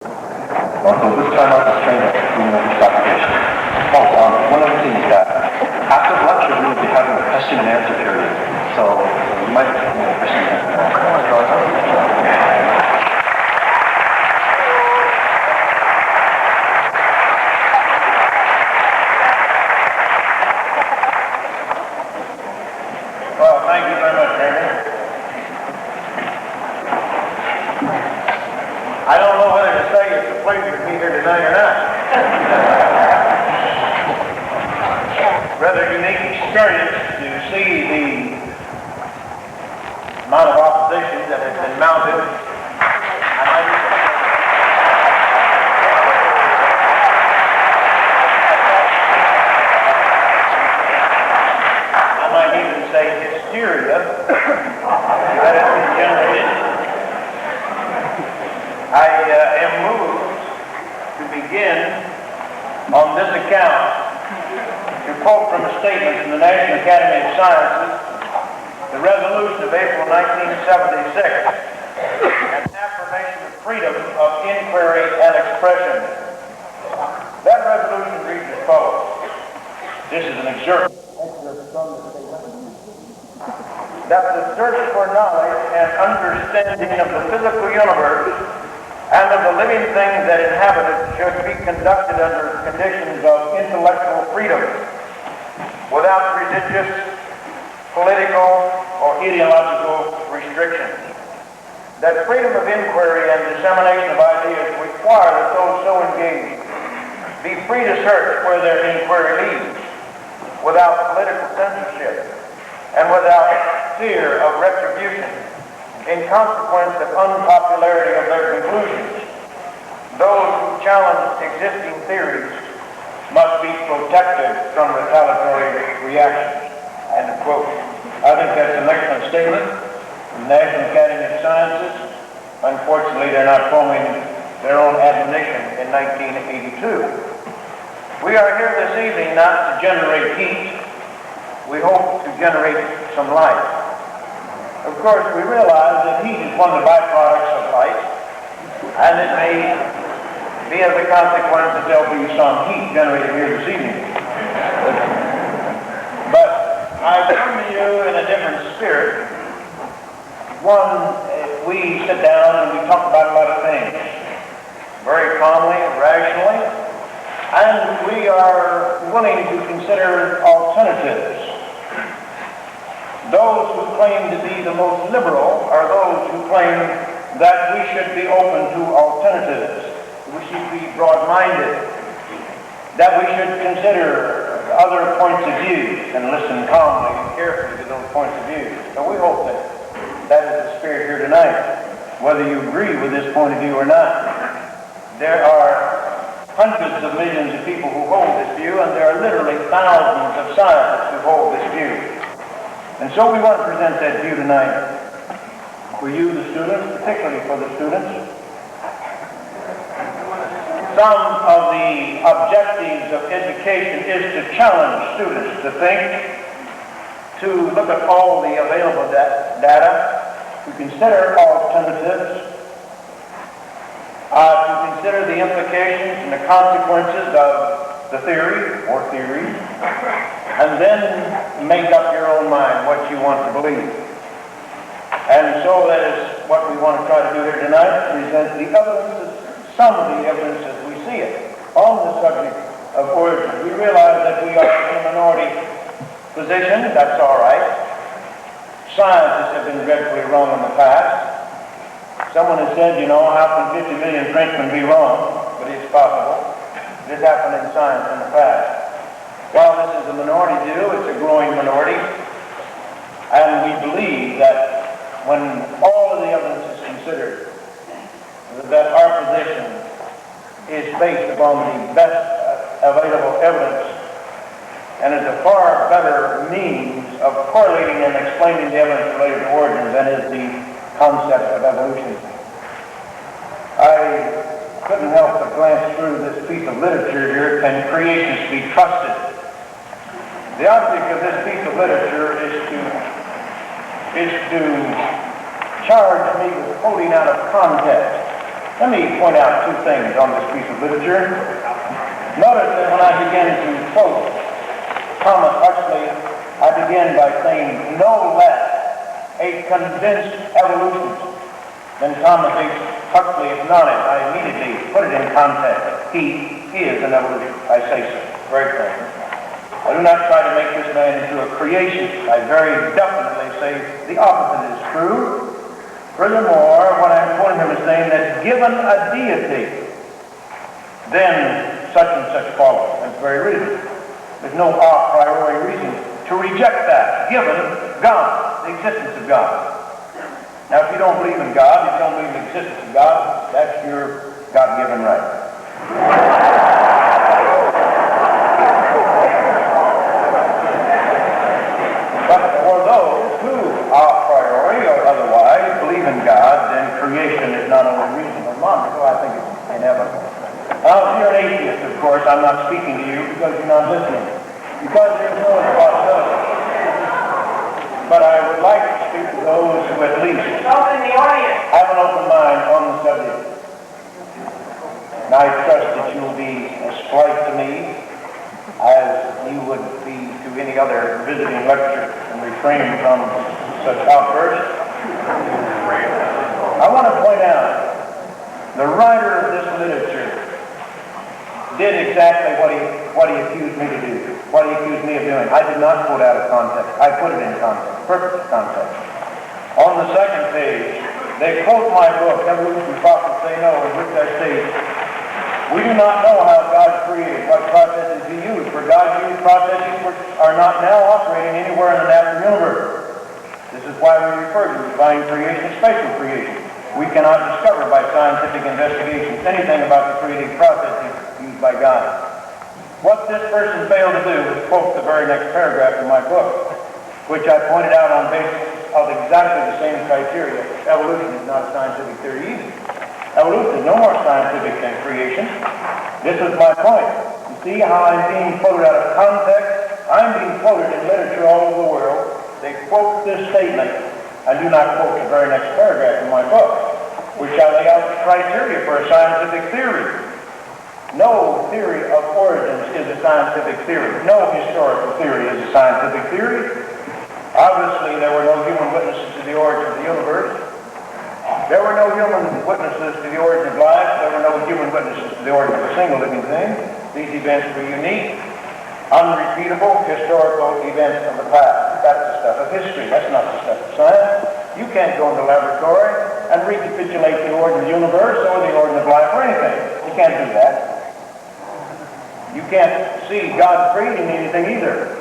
Also, this time I was trained at this application. Also, one of the things that after lecture we will be having a question and answer period. So you might have a question and answer. Come on, Well, thank you very much, Randy. I don't know whether to say it's a pleasure to be here tonight or not. Rather unique experience to see the amount of opposition that has been mounted. I might even say hysteria that has been generated. I am moved to begin on this account to quote from a statement from the National Academy of Sciences, the resolution of April 1976, an affirmation of freedom of inquiry and expression. That resolution reads as follows. This is an excerpt from the statement. That the search for knowledge and understanding of the physical universe and of the living things that inhabit it should be conducted under conditions of intellectual freedom, without religious, political, or ideological restrictions. That freedom of inquiry and dissemination of ideas require that those so engaged be free to search where their inquiry leads, without political censorship, and without fear of retribution in consequence of unpopularity of their conclusions. Those who challenge existing theories must be protected from retaliatory reactions. End of quote. I think that's an excellent statement from the National Academy of Sciences. Unfortunately, they're not following their own admonition in 1982. We are here this evening not to generate heat. We hope to generate some light. Of course, we realize that heat is one of the byproducts of light, and it may be as a consequence that there'll be some heat generated here this evening. But I come to you in a different spirit. One, we sit down and we talk about a lot of things, very calmly and rationally, and we are willing to consider alternatives. Those who claim to be the most liberal are those who claim that we should be open to alternatives. We should be broad-minded, that we should consider other points of view and listen calmly and carefully to those points of view. So we hope that that is the spirit here tonight, whether you agree with this point of view or not. There are hundreds of millions of people who hold this view, and there are literally thousands of scientists who hold this view. And so we want to present that view tonight for you, the students, particularly for the students. Some of the objectives of education is to challenge students to think, to look at all the available data, to consider alternatives, to consider the implications and the consequences of the theory or theories, and then make up your own mind what you want to believe. And so that is what we want to try to do here tonight, present the evidences, some of the evidence as we see it, on the subject of origin. We realize that we are in a minority position. That's all right. Scientists have been dreadfully wrong in the past. Someone has said, how can 50 million Frenchmen be wrong? But it's possible. This happened in science in the past. While this is a minority view, it's a growing minority. And we believe that when all of the evidence is considered, that our position is based upon the best available evidence and is a far better means of correlating and explaining the evidence related to origin than is the concept of evolution. I couldn't help but glance through this piece of literature here, Can Creationists Be Trusted? The object of this piece of literature is to charge me with quoting out of context Let me point out two things on this piece of literature. Notice that when I begin to quote Thomas Huxley, I begin by saying no less a condensed evolutionist than Thomas H. Huxley is not it. I immediately put it in context. He is an evolutionist. I say so, very frankly. I do not try to make this man into a creationist. I very definitely say the opposite is true. Furthermore, what I'm quoting him is saying that given a deity, then such and such follows. That's very reasonable. There's no a priori reason to reject that, given God, the existence of God. Now, if you don't believe in God, if you don't believe in the existence of God, that's your God-given right. But for those who, a priori or otherwise, believe in God, then creation is not only reasonable but logical. I think it's inevitable. Now, if you're an atheist, of course, I'm not speaking to you because you're not listening. Because there's no possibility. But I would like to speak to those who at least have an open mind on the subject. And I trust that you'll be as polite to me as you would be to any other visiting lecturer and refrain from such outbursts. I want to point out, the writer of this literature did exactly what he accused me to do, what he accused me of doing. I did not quote out of context. I put it in context, perfect context. On the second page, they quote my book, Evolution, Prophets Say No, in which I state, we do not know how God created, what processes he used, for God used processes which are not now operating anywhere in the natural universe. This is why we refer to divine creation, spatial creation. We cannot discover by scientific investigations anything about the creative processes used by God. What this person failed to do was quote the very next paragraph in my book, which I pointed out on basis of exactly the same criteria. Evolution is not a scientific theory either. Evolution is no more scientific than creation. This is my point. You see how I'm being quoted out of context? I'm being quoted in literature all over the world. They quote this statement and do not quote the very next paragraph in my book, which I lay out the criteria for a scientific theory. No theory of origins is a scientific theory. No historical theory is a scientific theory. Obviously, there were no human witnesses to the origin of the universe. There were no human witnesses to the origin of life. There were no human witnesses to the origin of a single living thing. These events were unique, unrepeatable, historical events of the past. That's the stuff of history. That's not the stuff of science. You can't go in the laboratory and recapitulate the origin of the universe or the origin of life or anything. You can't do that. You can't see God creating anything either.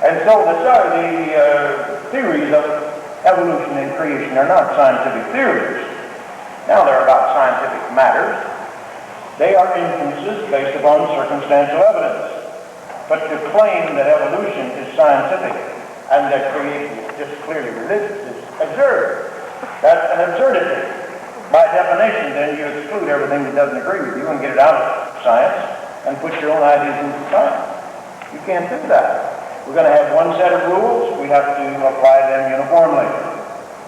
And so the theories of evolution and creation are not scientific theories. Now they're about scientific matters. They are inferences based upon circumstantial evidence. But to claim that evolution is scientific and that creation is just clearly religious is absurd. That's an absurdity. By definition, then, you exclude everything that doesn't agree with you and get it out of science and put your own ideas into science. You can't do that. We're going to have one set of rules. We have to apply them uniformly.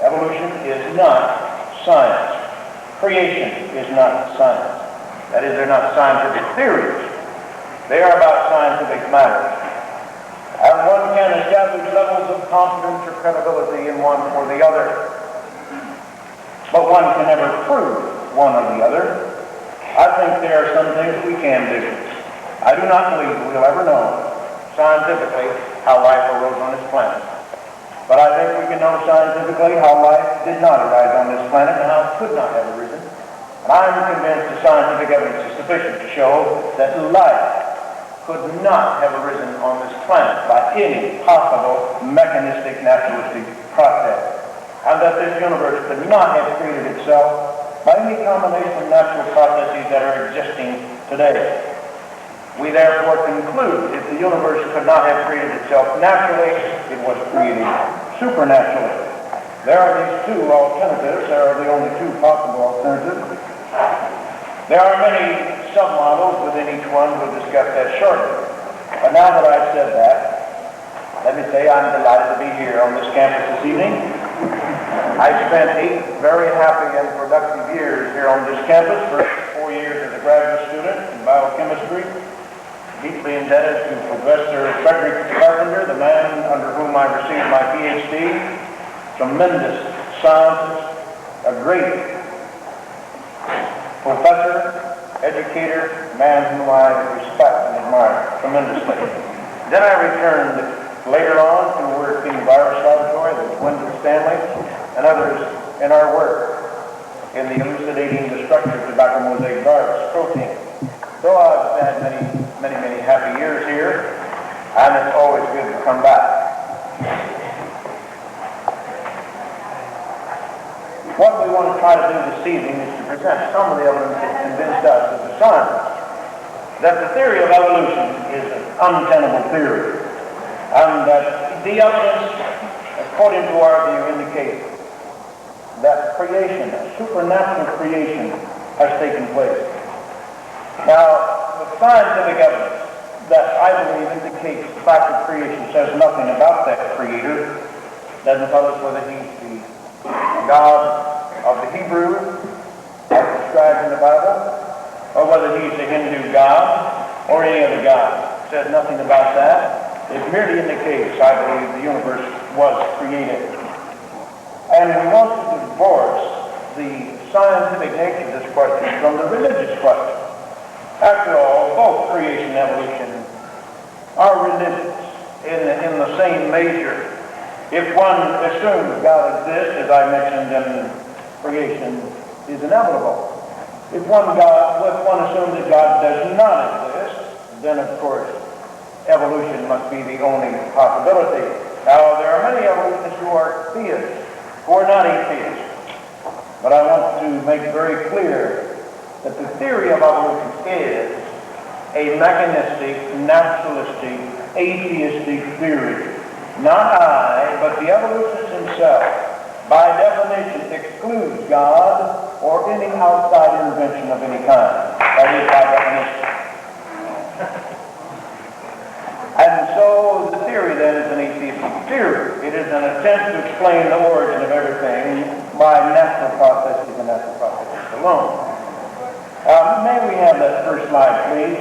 Evolution is not science. Creation is not science. That is, they're not scientific theories. They are about scientific matters. And one can establish levels of confidence or credibility in one or the other. But one can never prove one or the other. I think there are some things we can do. I do not believe we'll ever know scientifically how life arose on this planet. But I think we can know scientifically how life did not arise on this planet and how it could not have arisen. And I'm convinced that scientific evidence is sufficient to show that life could not have arisen on this planet by any possible mechanistic naturalistic process. And that this universe could not have created itself by any combination of natural processes that are existing today. We therefore conclude if the universe could not have created itself naturally, it was created supernaturally. There are these two alternatives. There are the only two possible alternatives. There are many submodels within each one. We'll discuss that shortly. But now that I've said that, let me say I'm delighted to be here on this campus this evening. I spent 8 very happy and productive years here on this campus. First 4 years as a graduate student in biochemistry, deeply indebted to Professor Frederick Carpenter, the man under whom I received my PhD. Tremendous scientist, a great professor, educator, man whom I respect and admire tremendously. Then I returned later on to work in the virus laboratory with Wendell Stanley and others in our work in the elucidating the structure of tobacco mosaic virus protein. So I've had many happy years here, and it's always good to come back. What we want to try to do this evening is to present some of the evidence that convinced us as a scientist that the theory of evolution is an untenable theory, and that the evidence, according to our view, indicates that creation, a supernatural creation, has taken place. Now, the scientific evidence that I believe indicates the fact of creation says nothing about that creator, doesn't tell us whether he's the God of the Hebrews, as described in the Bible, or whether he's the Hindu God or any other God. It says nothing about that. It merely indicates, I believe, the universe was created. And we want to divorce the scientific nature of this question from the religious question. After all, both creation and evolution are religious in the same measure. If one assumes God exists, as I mentioned, then creation is inevitable. If one assumes that God does not exist, then of course evolution must be the only possibility. Now, there are many evolutionists who are theists, who are not atheists. But I want to make very clear that the theory of evolution is a mechanistic, naturalistic, atheistic theory. Not I, but the evolutionist himself, by definition, excludes God or any outside intervention of any kind. That is by definition. And so the theory then is an atheistic theory. It is an attempt to explain the origin of everything by natural processes and natural processes alone. May we have that first slide, please?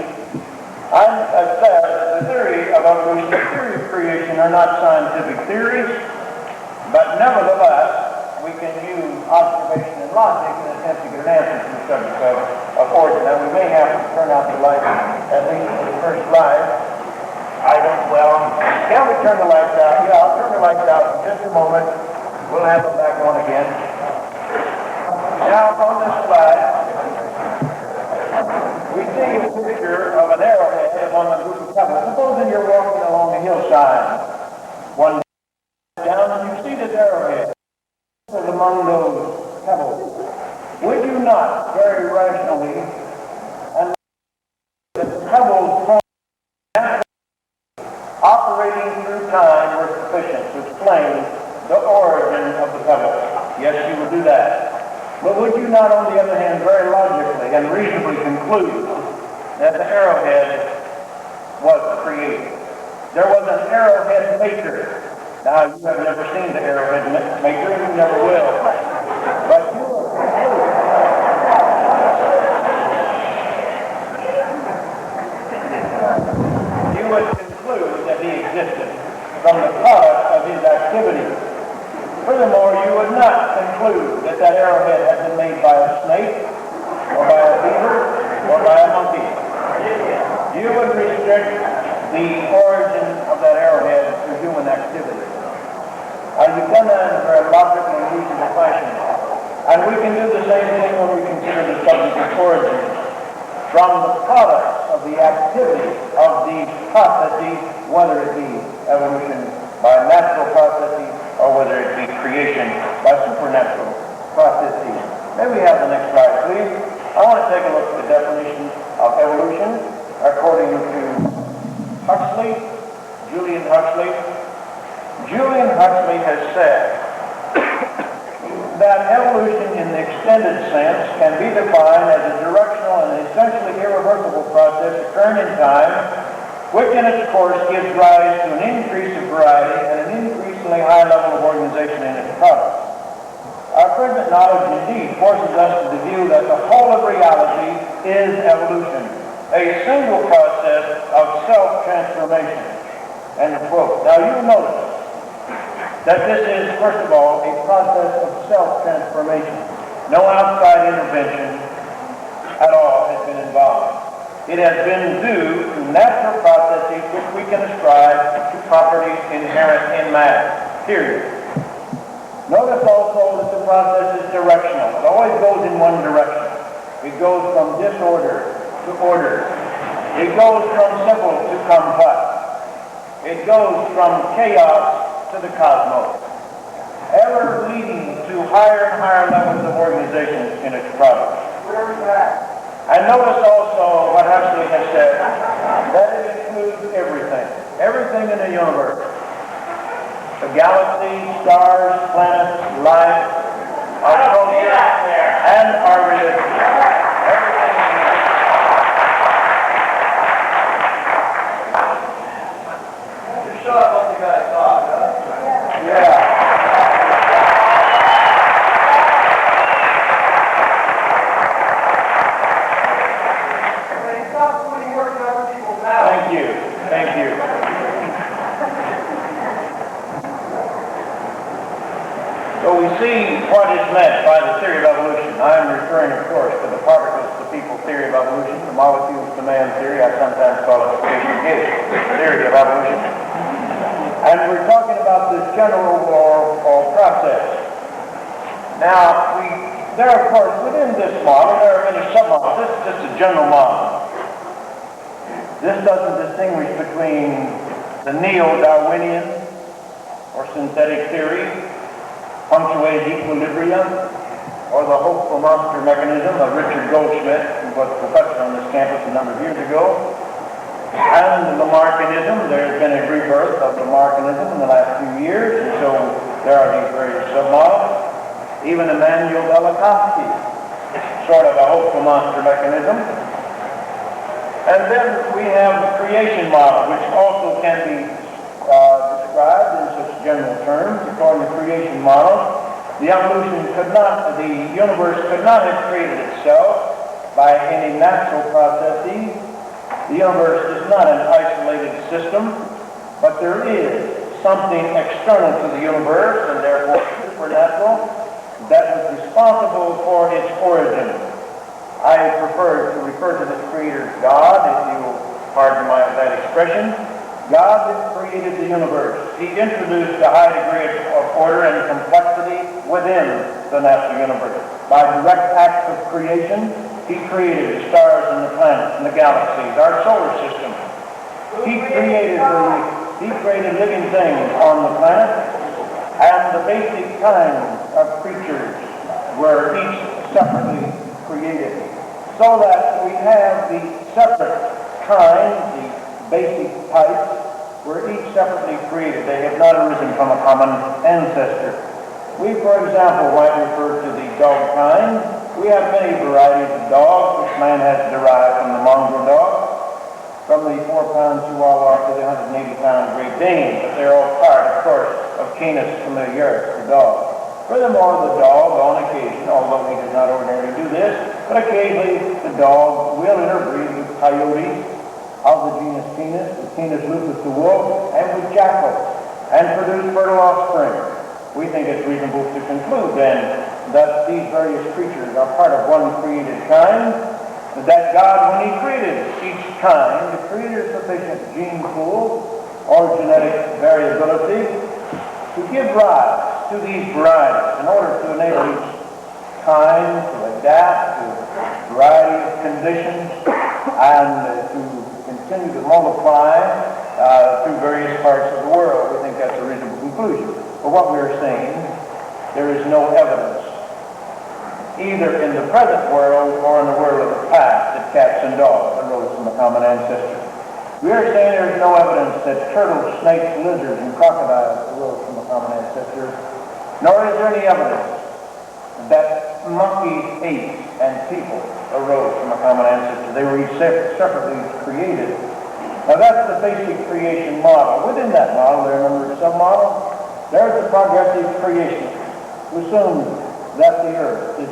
I've said that the theory of evolution and the theory of creation are not scientific theories, but nevertheless, we can use observation and logic in an attempt to get an answer to the subject of origin. Now, we may have to turn out the light, at least for the first slide. Can we turn the lights out? Yeah, I'll turn the lights out in just a moment. We'll have them back on again. Now, on this slide, we see a picture of an arrowhead among a group of pebbles. Supposing you're walking along a hillside one day down and you see this arrowhead among those pebbles. Would you not very rationally and that the pebbles form operating through time were sufficient to explain the origin of the pebbles? Yes, you would do that. But would you not, on the other hand, very logically and reasonably conclude that the arrowhead was created? There was an arrowhead maker. Now, you have never seen the arrowhead maker, and you never will. But you would conclude that he existed from the product of his activity. Furthermore, you would not conclude that that arrowhead had been made by a snake, or by a beaver, or by a monkey. You would restrict the origin of that arrowhead to human activity. You've done that in a very logical and reasonable fashion. And we can do the same thing when we consider the subject of origin. From the products of the activity of these processes, whether it be evolution by natural processes, or whether it be creation by supernatural processes. May we have the next slide, please? I want to take a look at the definition of evolution according to Huxley, Julian Huxley. Julian Huxley has said that evolution in the extended sense can be defined as a directional and essentially irreversible process occurring in time, which in its course gives rise to an increase of variety and an increasingly high level of organization in its products. Our present knowledge indeed forces us to the view that the whole of reality is evolution, a single process of self-transformation. End quote. Now you notice that this is, first of all, a process of self-transformation. No outside intervention at all has been involved. It has been due to natural processes which we can ascribe to properties inherent in matter, period. Notice also that the process is directional. It always goes in one direction. It goes from disorder to order. It goes from simple to complex. It goes from chaos to the cosmos, ever leading to higher and higher levels of organization in its products. And notice also what Huxley has said, that it includes everything, everything in the universe. The galaxies, stars, planets, life, our culture, and our religion. Everything. You saw what the guy thought, huh? Yeah. Thank you. Thank you. So we see what is meant by the theory of evolution. I am referring, of course, to the particles to people theory of evolution, the molecules to man theory. I sometimes call it the Gish theory of evolution. And we're talking about this general or process. Now, there, of course, within this model, there are many submodels. This is just a general model. This doesn't distinguish between the neo-Darwinian or synthetic theory, punctuated equilibrium, or the hopeful monster mechanism of Richard Goldschmidt, who was a professor on this campus a number of years ago, and Lamarckianism. There's been a rebirth of Lamarckianism in the last few years, and so there are these various submodels. Even Immanuel Velikovsky, sort of a hopeful monster mechanism. And then we have the creation model, which also can be described in such general terms. According to the creation model, the universe could not have created itself by any natural processes. The universe is not an isolated system, but there is something external to the universe, and therefore supernatural, that was responsible for its origin. I prefer to refer to this creator as God, if you will pardon that expression. God created the universe. He introduced a high degree of order and complexity within the natural universe. By direct acts of creation, he created the stars and the planets and the galaxies, our solar system. He created living things on the planet, and the basic kinds of creatures were each separately created. So that we have the separate kinds, the basic types, were each separately created. They have not arisen from a common ancestor. We, for example, might refer to the dog kind. We have many varieties of dogs, which man has derived from the mongrel dog, from the 4-pound Chihuahua to the 180-pound Great Dane. But they're all part, of course, of Canis familiaris, the dog. Furthermore, the dog, on occasion, although he does not ordinarily do this, but occasionally the dog will interbreed with coyotes of the genus Canis, the Canis lupus the wolf, and with jackals, and produce fertile offspring. We think it's reasonable to conclude, then, that these various creatures are part of one created kind, that God, when he created each kind, created sufficient gene pool or genetic variability to give rise to these varieties in order to enable each kind to adapt to a variety of conditions and to continue to multiply through various parts of the world. We think that's a reasonable conclusion. But what we're saying, there is no evidence, either in the present world or in the world of the past, that cats and dogs arose from a common ancestor. We are saying there is no evidence that turtles, snakes, lizards, and crocodiles arose from a common ancestor, nor is there any evidence that monkeys, apes, and people arose from a common ancestor. They were each separately created. Now that's the basic creation model. Within that model, there are a number of sub-models. There's the progressive creationist, who assumes that the Earth is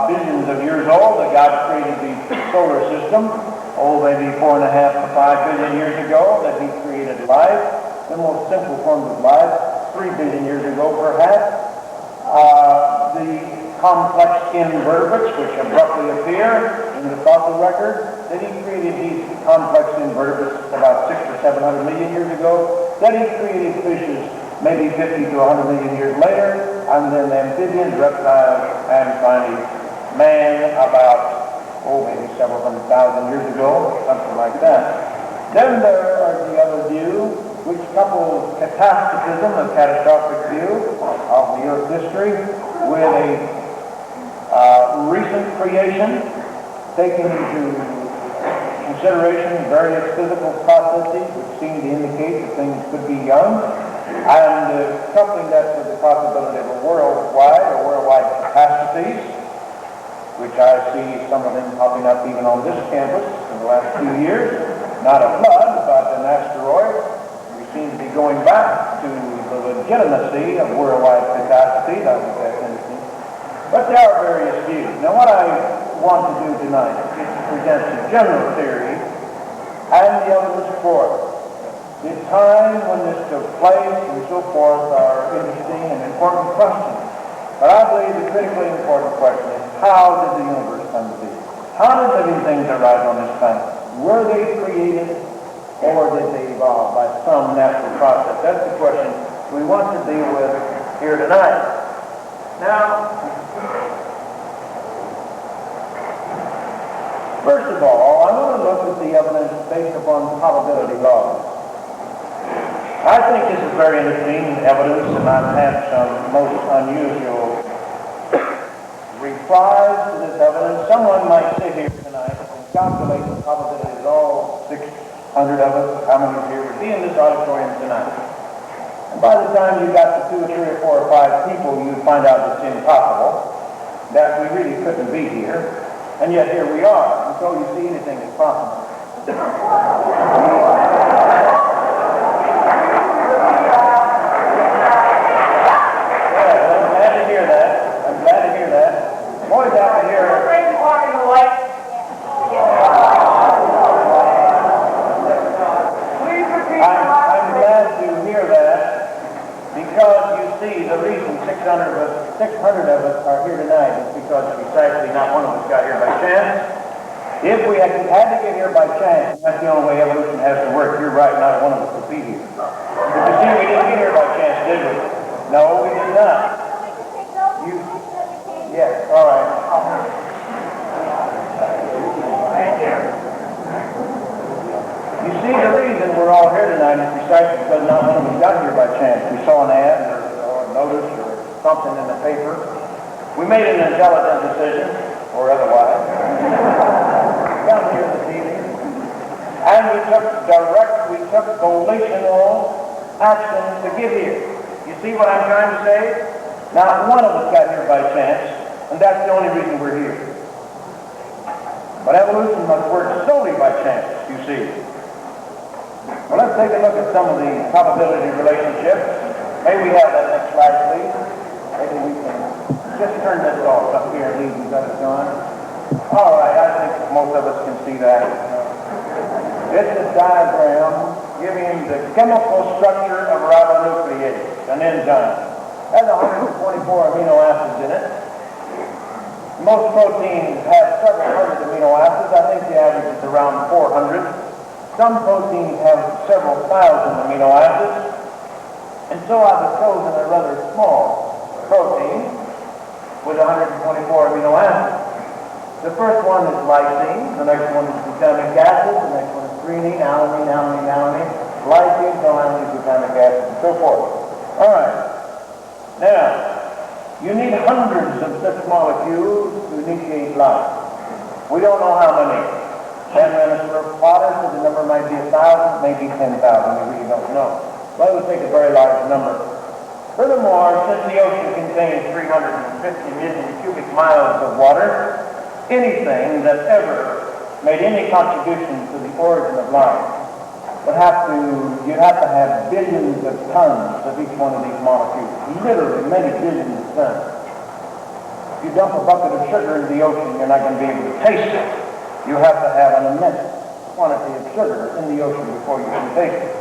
billions of years old, that God created the solar system, maybe 4.5 to 5 billion years ago, that He created life, the most simple forms of life, 3 billion years ago perhaps. The complex invertebrates which abruptly appear in the fossil record, that He created these complex invertebrates about 600 or 700 million years ago, that He created fishes maybe 50 to 100 million years later, and then amphibians, reptiles, and finally man about, maybe several 100,000 years ago, something like that. Then there are the other view, which couples catastrophism, a catastrophic view of the Earth's history, with a recent creation, taking into consideration various physical processes which seem to indicate that things could be young, and coupling that with the possibility of a worldwide catastrophes, which I see some of them popping up even on this campus in the last few years. Not a flood, but an asteroid. We seem to be going back to the legitimacy of worldwide catastrophes. I think that's interesting. But there are various views. Now what I want to do tonight is to present the general theory and the evidence for it. The time when this took place and so forth are interesting and important questions. But I believe the critically important question is, how did the universe come to be? How did living things arise on this planet? Were they created, or did they evolve by some natural process? That's the question we want to deal with here tonight. Now, first of all, I want to look at the evidence based upon probability laws. I think this is very interesting evidence, and I've had some most unusual replies to this evidence. Someone might sit here tonight and calculate the probability that all 600 of us, how many here would be in this auditorium tonight. And by the time you got to 2 or 3 or 4 or 5 people, you'd find out it's impossible, that we really couldn't be here, and yet here we are. And so you see, anything is possible. Boys out here. I'm glad to hear that, because you see, the reason 600 of us are here tonight is because precisely not one of us got here by chance. If we had to get here by chance, that's the only way evolution has to work. You're right, not one of us would be here. But you see, we didn't get here by chance, did we? No, we did not. Yes, all right. You see, the reason we're all here tonight is precisely because not one of us got here by chance. We saw an ad or a notice or something in the paper. We made an intelligent decision, or otherwise. Come here this evening. And we took volitional action to get here. You see what I'm trying to say? Not one of us got here by chance. And that's the only reason we're here. But evolution must work solely by chance, you see. Well, let's take a look at some of the probability relationships. May we have that next slide, please? Maybe we can just turn this off up here and leave these others on. All right, I think most of us can see that. This is a diagram giving the chemical structure of ribonuclease, an enzyme. It has 124 amino acids in it. Most proteins have several hundred amino acids. I think the average is around 400. Some proteins have several thousand amino acids. And so I've chosen a rather small protein with 124 amino acids. The first one is lysine. The next one is glutamic acid. The next one is threonine, alanine, lysine, alanine, glutamic acid, and so forth. All right. Now, you need hundreds of such molecules to initiate life. We don't know how many. 10 minutes per plotter, so the number might be 1,000, maybe 10,000. We really don't know. But it would take a very large number. Furthermore, since the ocean contains 350 million cubic miles of water, anything that ever made any contribution to the origin of life you'd have to have billions of tons of each one of these molecules, literally many billions of tons. you dump a bucket of sugar into the ocean, you're not going to be able to taste it. You have to have an immense quantity of sugar in the ocean before you can taste it.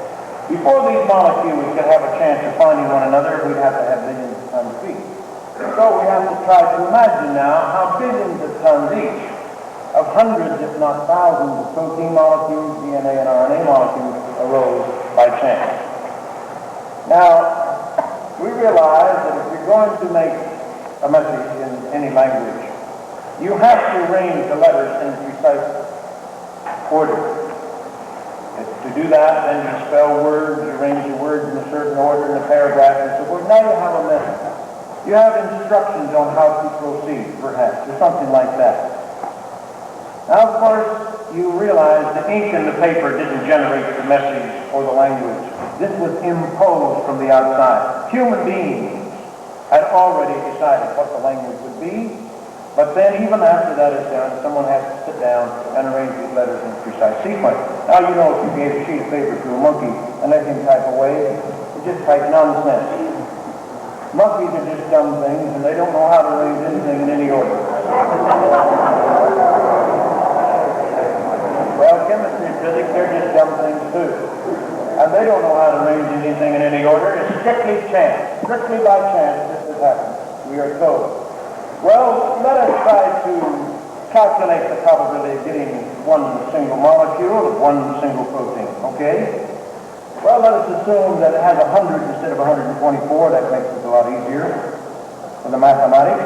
Before these molecules could have a chance of finding one another, we'd have to have billions of tons of feet. So we have to try to imagine now how billions of tons each of hundreds, if not thousands, of protein molecules, DNA and RNA molecules arose by chance. Now, we realize that if you're going to make a message in any language, you have to arrange the letters in precise order. To do that, then you spell words, you arrange the words in a certain order in a paragraph and so forth. Now you have a message. You have instructions on how to proceed, perhaps, or something like that. Now, of course, you realize the ink in the paper didn't generate the message or the language. This was imposed from the outside. Human beings had already decided what the language would be, but then even after that is done, someone has to sit down and arrange these letters in precise sequence. Now, you know, if you gave a sheet of paper to a monkey and let him type away, it just type nonsense. Monkeys are just dumb things, and they don't know how to arrange anything in any order. Well, chemistry and physics, they're just dumb things too. And they don't know how to arrange anything in any order. It's strictly chance. Strictly by chance this has happened, we are told. Well, let us try to calculate the probability of getting one single molecule of one single protein, okay? Well, let us assume that it has 100 instead of 124. That makes it a lot easier for the mathematics.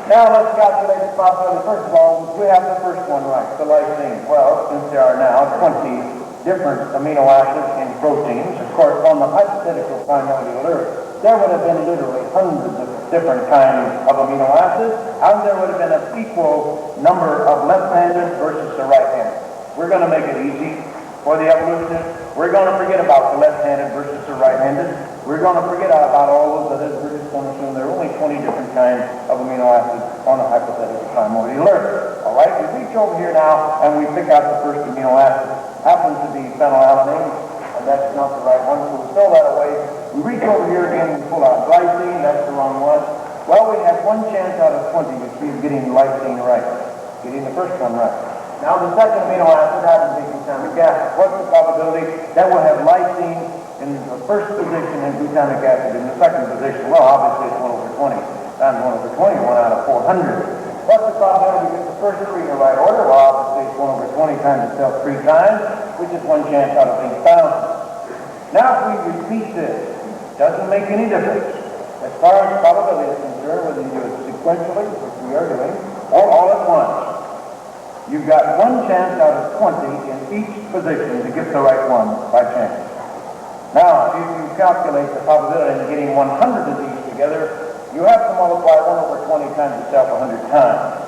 Now let's calculate the probability. First of all, we have the first one right, the lysine. Well, since there are now 20 different amino acids in proteins, of course, on the hypothetical primordial Earth, there would have been literally hundreds of different kinds of amino acids, and there would have been an equal number of left-handed versus the right-handed. We're going to make it easy for the evolutionists. We're going to forget about the left-handed versus the right-handed. We're going to forget about all those others. We're just going to assume there are only 20 different kinds of amino acids on a hypothetical primordial Earth. All right, we reach over here now and we pick out the first amino acid. Happens to be phenylalanine, and that's not the right one, so we throw that away. We reach over here again and pull out glycine. That's the wrong one. Well, we have one chance out of 20 to see getting glycine right, getting the first one right. Now, the second amino acid happens to be glutamic acid. What's the probability that we'll have lysine in the first position and glutamic acid in the second position? Well, obviously it's 1 over 20. And 1 over 20, 1 out of 400. What's the probability we get the first three in the right order? Well, obviously it's 1 over 20 times itself 3 times, which is one chance out of 8,000. Now, if we repeat this, it doesn't make any difference. As far as probability is concerned, whether you do it sequentially, which we are doing, or all at once, you've got one chance out of 20 in each position to get the right one by chance. Now, if you calculate the probability of getting 100 of these together, you have to multiply 1 over 20 times itself 100 times.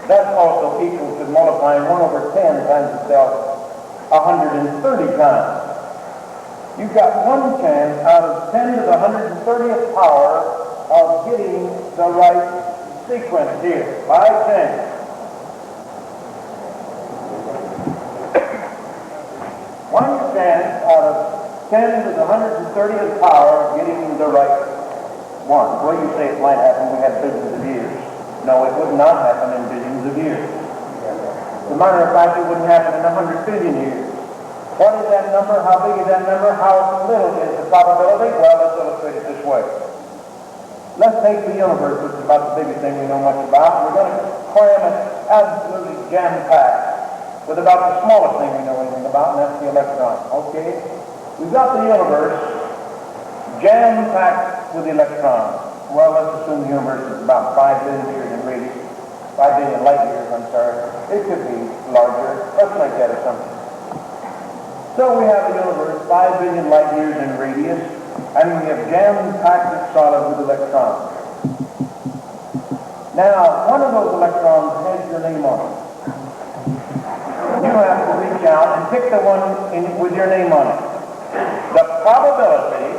That's also equal to multiplying 1 over 10 times itself 130 times. You've got one chance out of 10 to the 130th power of getting the right sequence here, by chance. One chance out of 10 to the 130th power of getting the right one. Well, you say it might happen, we have billions of years. No, it would not happen in billions of years. As a matter of fact, it wouldn't happen in 100 billion years. What is that number? How big is that number? How little is the probability? Well, let's illustrate it this way. Let's take the universe, which is about the biggest thing we know much about. We're going to cram it absolutely jam-packed with about the smallest thing we know anything about, and that's the electron. Okay? We've got the universe jam-packed with electrons. Well, let's assume the universe is about 5 billion years in radius. 5 billion light years, I'm sorry. It could be larger. Let's make that assumption. So we have a universe 5 billion light years in radius, and we have jam-packed it solid with electrons. Now, one of those electrons has your name on it. You have to reach out and pick the one with your name on it. The probability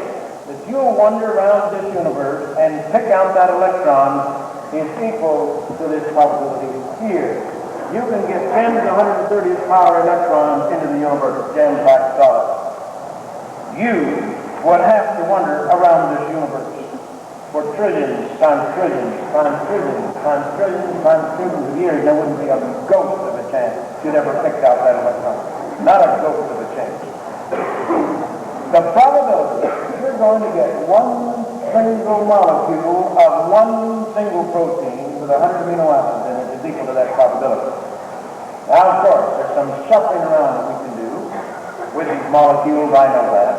that you'll wander around this universe and pick out that electron is equal to this probability here. You can get 10 to the 130th power electrons into the universe, jam-packed solid. You would have to wander around this universe. for trillions times trillions times trillions times trillions times trillions of years, there wouldn't be a ghost of a chance you'd ever picked out that electron. Not a ghost of a chance. The probability you're going to get one single molecule of one single protein with 100 amino acids in it is equal to that probability. Now, of course, there's some shuffling around that we can do with these molecules. I know that.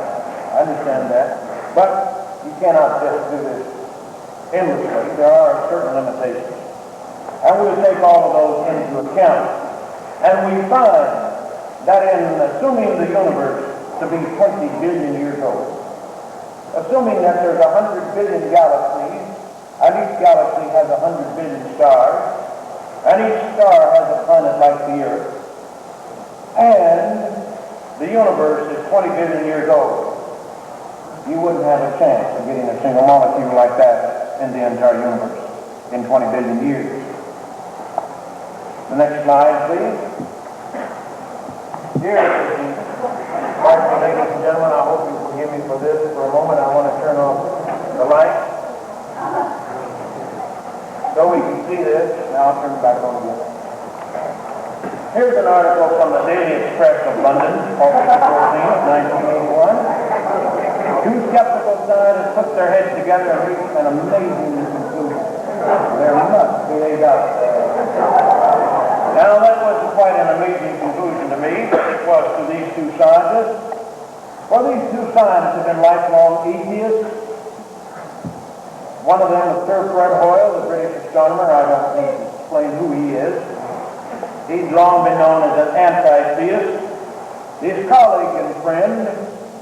I understand that. But you cannot just do this endlessly. There are certain limitations. And we'll take all of those into account. And we find that in assuming the universe to be 20 billion years old, assuming that there's 100 billion galaxies, and each galaxy has 100 billion stars, and each star has a planet like the Earth, and the universe is 20 billion years old, you wouldn't have a chance of getting a single molecule like that in the entire universe in 20 billion years. The next slide, please. Here is the ladies and gentlemen, I hope you forgive me for this for a moment. I want to turn off the light so we can see this. Now I'll turn it back on again. Here's an article from the Daily Express of London, August 14th, 1981. Two skeptical scientists put their heads together and reached an amazing conclusion. There must be a God. Now that wasn't quite an amazing conclusion to me, but it was to these two scientists. Well, these two scientists have been lifelong atheists. One of them is Sir Fred Hoyle, the British astronomer. I don't need to explain who he is. He's long been known as an anti-theist. His colleague and friend,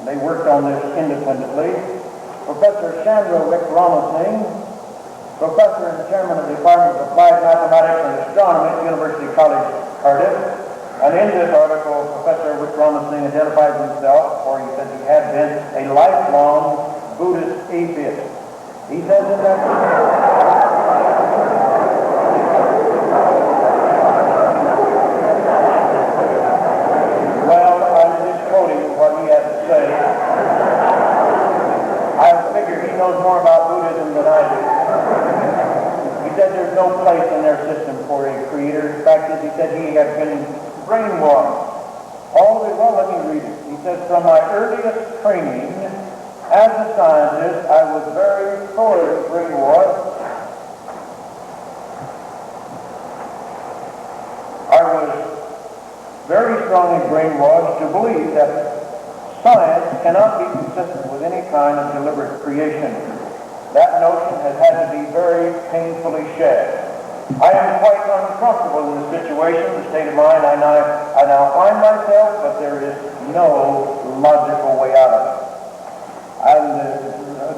they worked on this independently, Professor Chandra Wickramasinghe, professor and chairman of the Department of Applied Mathematics and Astronomy at University College, Cardiff. And in this article, Professor Wickramasinghe identifies himself, or he says he had been, a lifelong Buddhist atheist. He says in that... Well, I'm just quoting what he has to say. I figure he knows more about Buddhism than I do. He said there's no place in their system for a creator. In fact, he said he had been brainwashed. All of it, well, let me read it. He says, from my earliest training as a scientist, I was very thoroughly brainwashed. I was very strongly brainwashed to believe that science cannot be consistent with any kind of deliberate creation. That notion has had to be very painfully shed. I am quite uncomfortable in this situation, the state of mind I now find myself, but there is no logical way out of it. And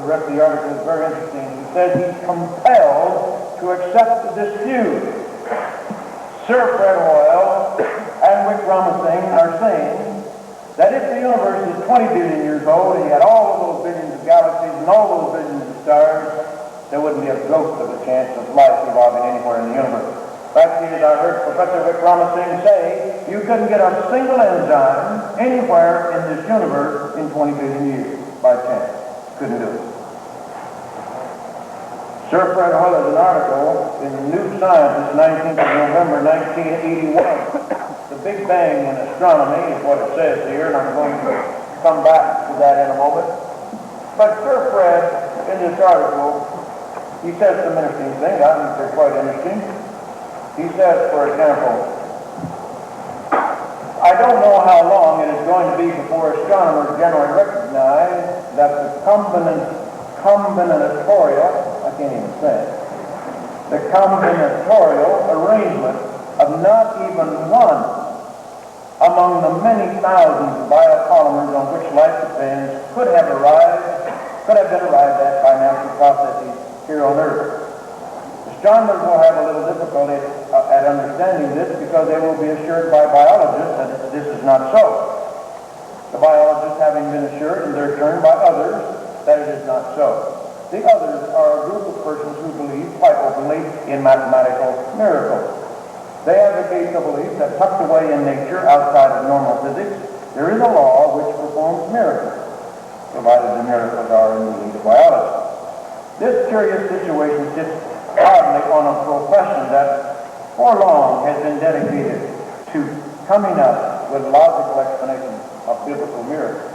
the rest of the article is very interesting. He says he's compelled to accept this view. Sir Fred Hoyle and Wickramasinghe are saying that if the universe is 20 billion years old and you had all of those billions of galaxies and all those billions of stars, there wouldn't be a ghost of a chance of life evolving anywhere in the universe. Fact is, I heard Professor Wickramasinghe say you couldn't get a single enzyme anywhere in this universe in 20 billion years by chance. Couldn't do it. Sir Fred Hoyle has an article in New Scientist, 19th of November, 1981. The Big Bang in astronomy is what it says here, and I'm going to come back to that in a moment. But Sir Fred, in this article, he says some interesting things. I think they're quite interesting. He says, for example, I don't know how long it is going to be before astronomers generally recognize that the combinatorial, I can't even say it, the combinatorial arrangement of not even one among the many thousands of biopolymers on which life depends could have been arrived at by natural processes here on Earth. Astronomers will have a little difficulty at understanding this because they will be assured by biologists that this is not so. The biologists having been assured in their turn by others that it is not so. The others are a group of persons who believe quite openly in mathematical miracles. They advocate the belief that tucked away in nature outside of normal physics, there is a law which performs miracles, provided the miracles are in the lead of biology. This curious situation sits oddly on a profession that for long has been dedicated to coming up with logical explanations of biblical miracles.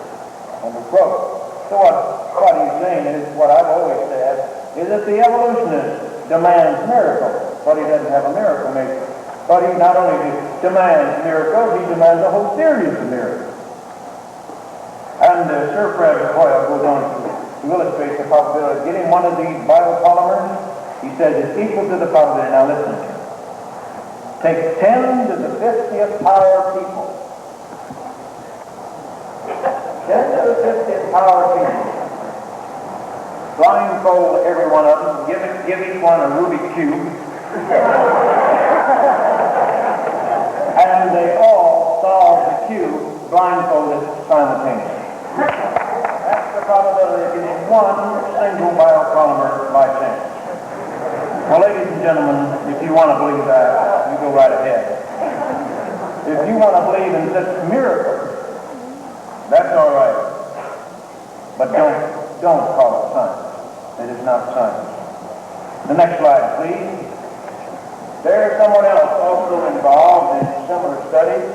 Unquote. So what he's saying is what I've always said, is that the evolutionist demands miracles, but he doesn't have a miracle maker. But he not only demands miracles, he demands a whole series of miracles. And Sir Fred Hoyle goes on to illustrate the probability of getting one of these biopolymers. He says it's equal to the probability. Now listen. Take 10 to the 50th power people. 10 to the 50th power people. Blindfold every one of them. Give each one a Rubik's Cube. And they all solve the cube blindfolded simultaneously. That's the probability of getting one single biopolymer by chance. Well, ladies and gentlemen, if you want to believe that, you go right ahead. If you want to believe in such miracles, that's all right. But don't call it science. It is not science. The next slide, please. There's someone else also involved in similar studies.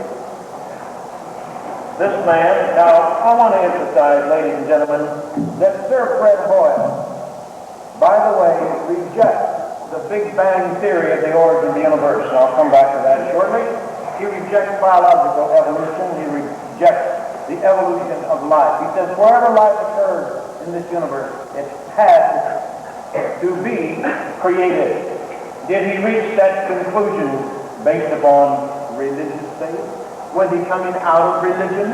This man, now I want to emphasize, ladies and gentlemen, that Sir Fred Hoyle, by the way, rejects the Big Bang theory of the origin of the universe. And I'll come back to that shortly. He rejects biological evolution. He rejects the evolution of life. He says wherever life occurs in this universe, it had to be created. Did he reach that conclusion based upon religious faith? Was he coming out of religion?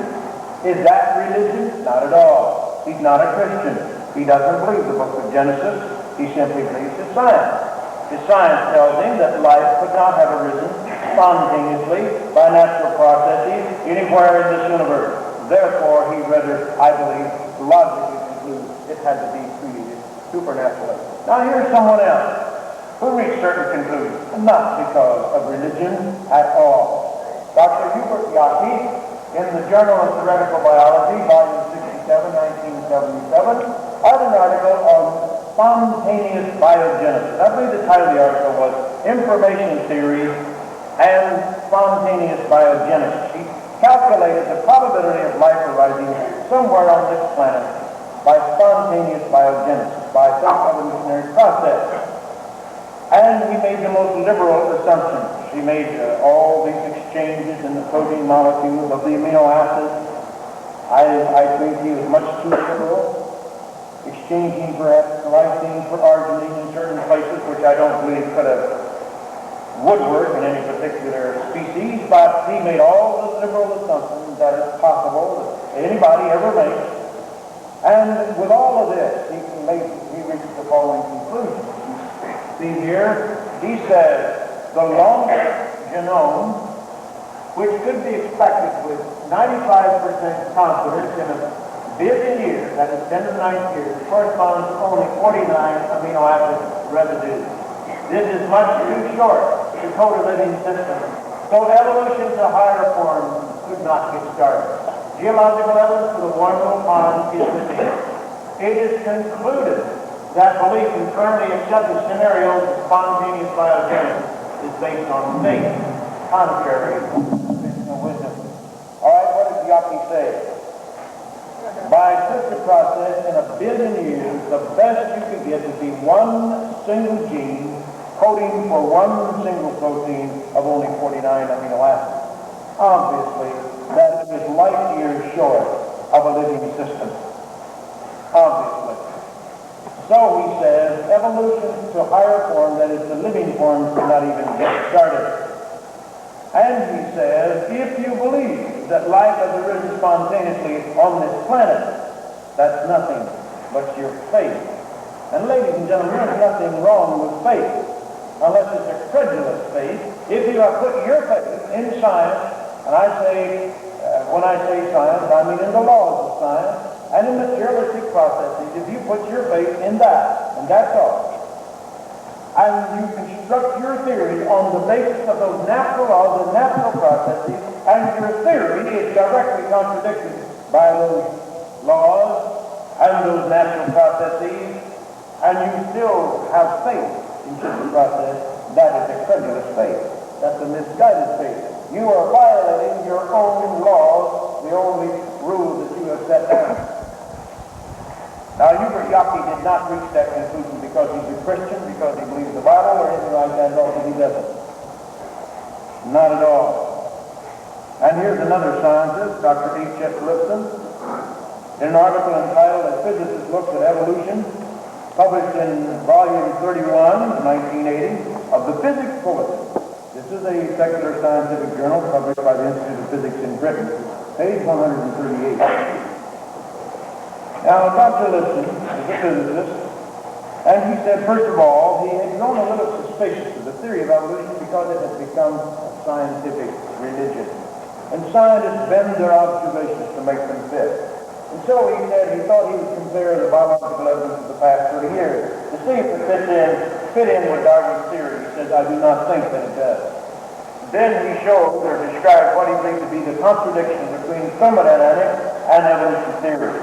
Is that religion? Not at all. He's not a Christian. He doesn't believe the book of Genesis. He simply believes his science. His science tells him that life could not have arisen spontaneously by natural processes anywhere in this universe. Therefore, he rather, I believe, logically concludes it had to be created supernaturally. Now here's someone else who reached certain conclusions, not because of religion at all. Dr. Hubert Yockey, in the Journal of Theoretical Biology, volume 67, 1977, had an article on spontaneous biogenesis. I believe the title of the article was Information Theory and Spontaneous Biogenesis. He calculated the probability of life arising somewhere on this planet by spontaneous biogenesis, by some evolutionary process. And he made the most liberal assumptions. He made all these exchanges in the protein molecules of the amino acids. I think he was much too liberal, exchanging perhaps lysine for arginine in certain places, which I don't believe could have would work in any particular species, but he made all the liberal assumptions that is possible that anybody ever makes. And with all of this, he reached the following conclusion. See here, he says the longest genome, which could be expected with 95% confidence in a billion years, that is 10 to the 9th years, corresponds to only 49 amino acid residues. This is much too short to code a living system. So evolution to higher forms could not get started. Geological evidence for the Warmville Pond is missing. It is concluded that belief in currently accepted scenarios of spontaneous biogenesis is based on faith, contrary to conventional wisdom. All right, what does Yockey say? By such a process, in a billion years, the best you could get would be one single gene coding for one single protein of only 49 amino acids. Obviously, that is light years short of a living system. Obviously. So he says, evolution to higher form, that is the living forms, cannot even get started. And he says, if you believe that life has arisen spontaneously on this planet, that's nothing but your faith. And ladies and gentlemen, there's nothing wrong with faith, unless it's a credulous faith. If you have put your faith in science, and I say, when I say science, I mean in the laws of science, and in materialistic processes, if you put your faith in that, and that's all, and you construct your theory on the basis of those natural laws and natural processes, and your theory is directly contradicted by those laws and those natural processes, and you still have faith in such a process, that is a credulous faith. That's a misguided faith. You are violating your own laws, the only rules that you have set down. Now, Hubert Yockey did not reach that conclusion because he's a Christian, because he believes the Bible, or anything like that. No, he doesn't. Not at all. And here's another scientist, Dr. H.F. Lipton, in an article entitled "A Physicist Looks at Evolution," published in volume 31, 1980, of the Physics Bulletin. This is a secular scientific journal published by the Institute of Physics in Britain, page 138. Now, Dr. Lipton is a physicist, and he said, first of all, he had grown a little suspicious of the theory of evolution because it has become a scientific religion. And scientists bend their observations to make them fit. And so he said he thought he would compare the biological evidence of the past 30 years to see if it fit in with Darwin's theory. He says, I do not think that it does. Then he showed or described what he believed to be the contradiction between thermodynamics and evolution theory.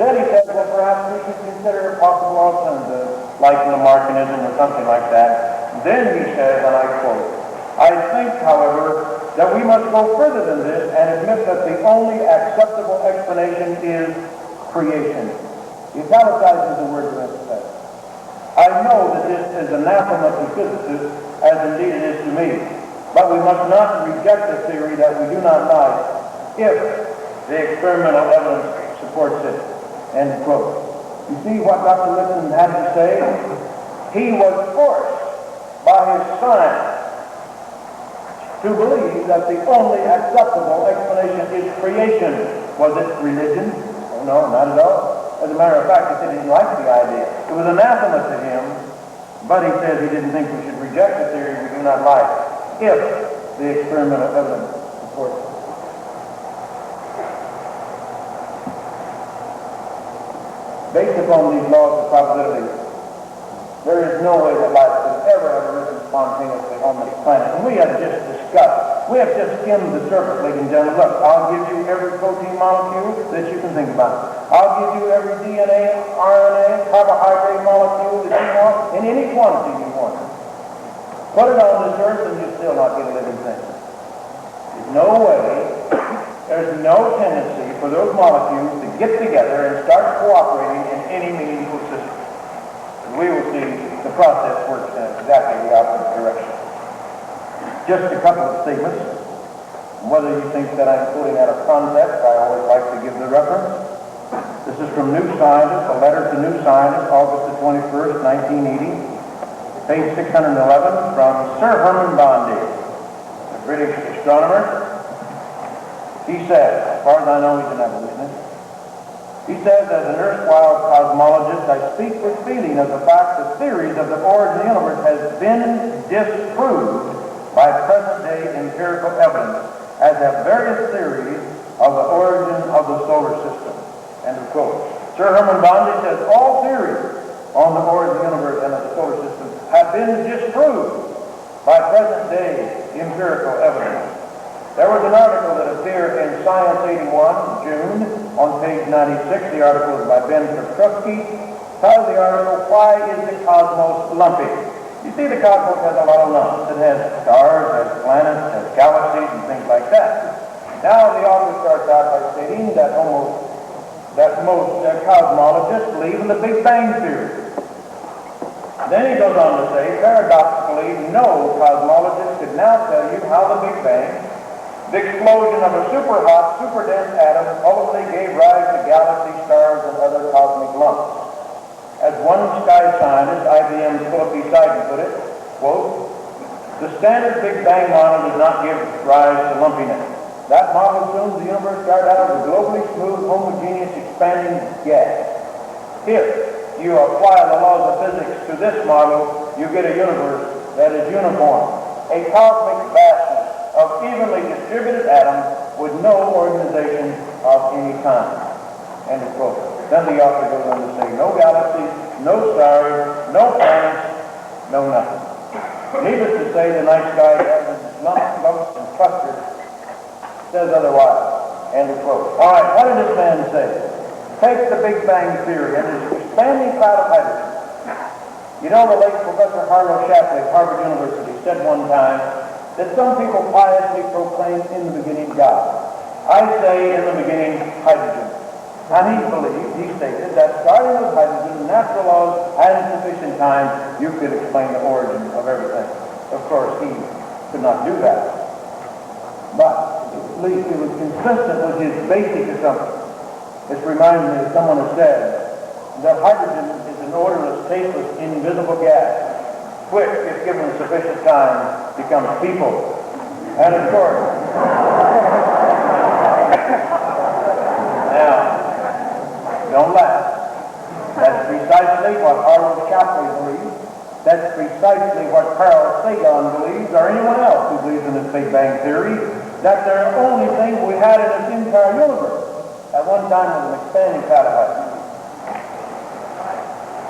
Then he said, well, perhaps we should consider a possible alternative, like Lamarckianism or something like that. Then he says, and I quote, I think, however, that we must go further than this and admit that the only acceptable explanation is creation. He italicizes the word to emphasize. I know that this is anathema to physicists, as indeed it is to me, but we must not reject a theory that we do not like if the experimental evidence supports it. End quote. You see what Dr. Lipton had to say? He was forced by his science to believe that the only acceptable explanation is creation. Was it religion? Oh, no, not at all. As a matter of fact, he said he didn't like the idea. It was anathema to him, but he said he didn't think we should reject the theory we do not like if the experimental evidence supports it. Based upon these laws of probability, there is no way that life could ever have arisen spontaneously on this planet. And we have just discussed, we have just skimmed the surface, ladies and gentlemen. Look, I'll give you every protein molecule that you can think about. I'll give you every DNA, RNA, carbohydrate molecule that you want, in any quantity you want. Put it on this earth and you'll still not get a living thing. There's no way, there's no tendency for those molecules to get together and start cooperating in any meaningful system. We will see the process works in exactly the opposite direction. Just a couple of statements. Whether you think that I'm quoting out of context, I always like to give the reference. This is from New Scientist, a letter to New Scientist, August the 21st, 1980, page 611, from Sir Herman Bondi, a British astronomer. He said, as far as I know, he's an evolutionist. He says, as an erstwhile cosmologist, I speak with feeling of the fact that theories of the origin of the universe has been disproved by present-day empirical evidence, as have various theories of the origin of the solar system. End of quote. Sir Herman Bondi says all theories on the origin of the universe and of the solar system have been disproved by present-day empirical evidence. There was an article that appeared in Science 81, June, on page 96. The article is by Ben Petrovsky. Titled the article, Why is the Cosmos Lumpy? You see, the cosmos has a lot of lumps. It has stars, has planets, has galaxies, and things like that. Now the author starts out by stating that most cosmologists believe in the Big Bang Theory. Then he goes on to say, paradoxically, no cosmologist could now tell you how the Big Bang, the explosion of a super-hot, super-dense atom, ultimately gave rise to galaxies, stars, and other cosmic lumps. As one sky scientist, IBM's Philip E. Seiden, put it, quote, the standard Big Bang model does not give rise to lumpiness. That model assumes the universe started out as a globally smooth, homogeneous, expanding gas. If you apply the laws of physics to this model, you get a universe that is uniform, a cosmic vastness of evenly distributed atoms with no organization of any kind. End of quote. Then the author goes on to say, no galaxies, no stars, no planets, no nothing. Needless to say, the night sky has lumps and clusters says otherwise. End of quote. All right, what did this man say? Take the Big Bang Theory and its expanding cloud of hydrogen You know, the late Professor Harlow Shapley of Harvard University said one time that some people piously proclaim in the beginning God. I say in the beginning hydrogen. And he believed, he stated, that starting with hydrogen, natural laws, and sufficient time, you could explain the origin of everything. Of course, he could not do that. But at least it was consistent with his basic assumption. This reminds me of someone who said that hydrogen is an odorless, tasteless, invisible gas, which, if given sufficient time, becomes people. And of course, now, don't laugh. That's precisely what Harlow Shapley believes. That's precisely what Carl Sagan believes, or anyone else who believes in this Big Bang Theory, that they're the only thing we had in this entire universe. At one time was an expanding cloud of hydrogen.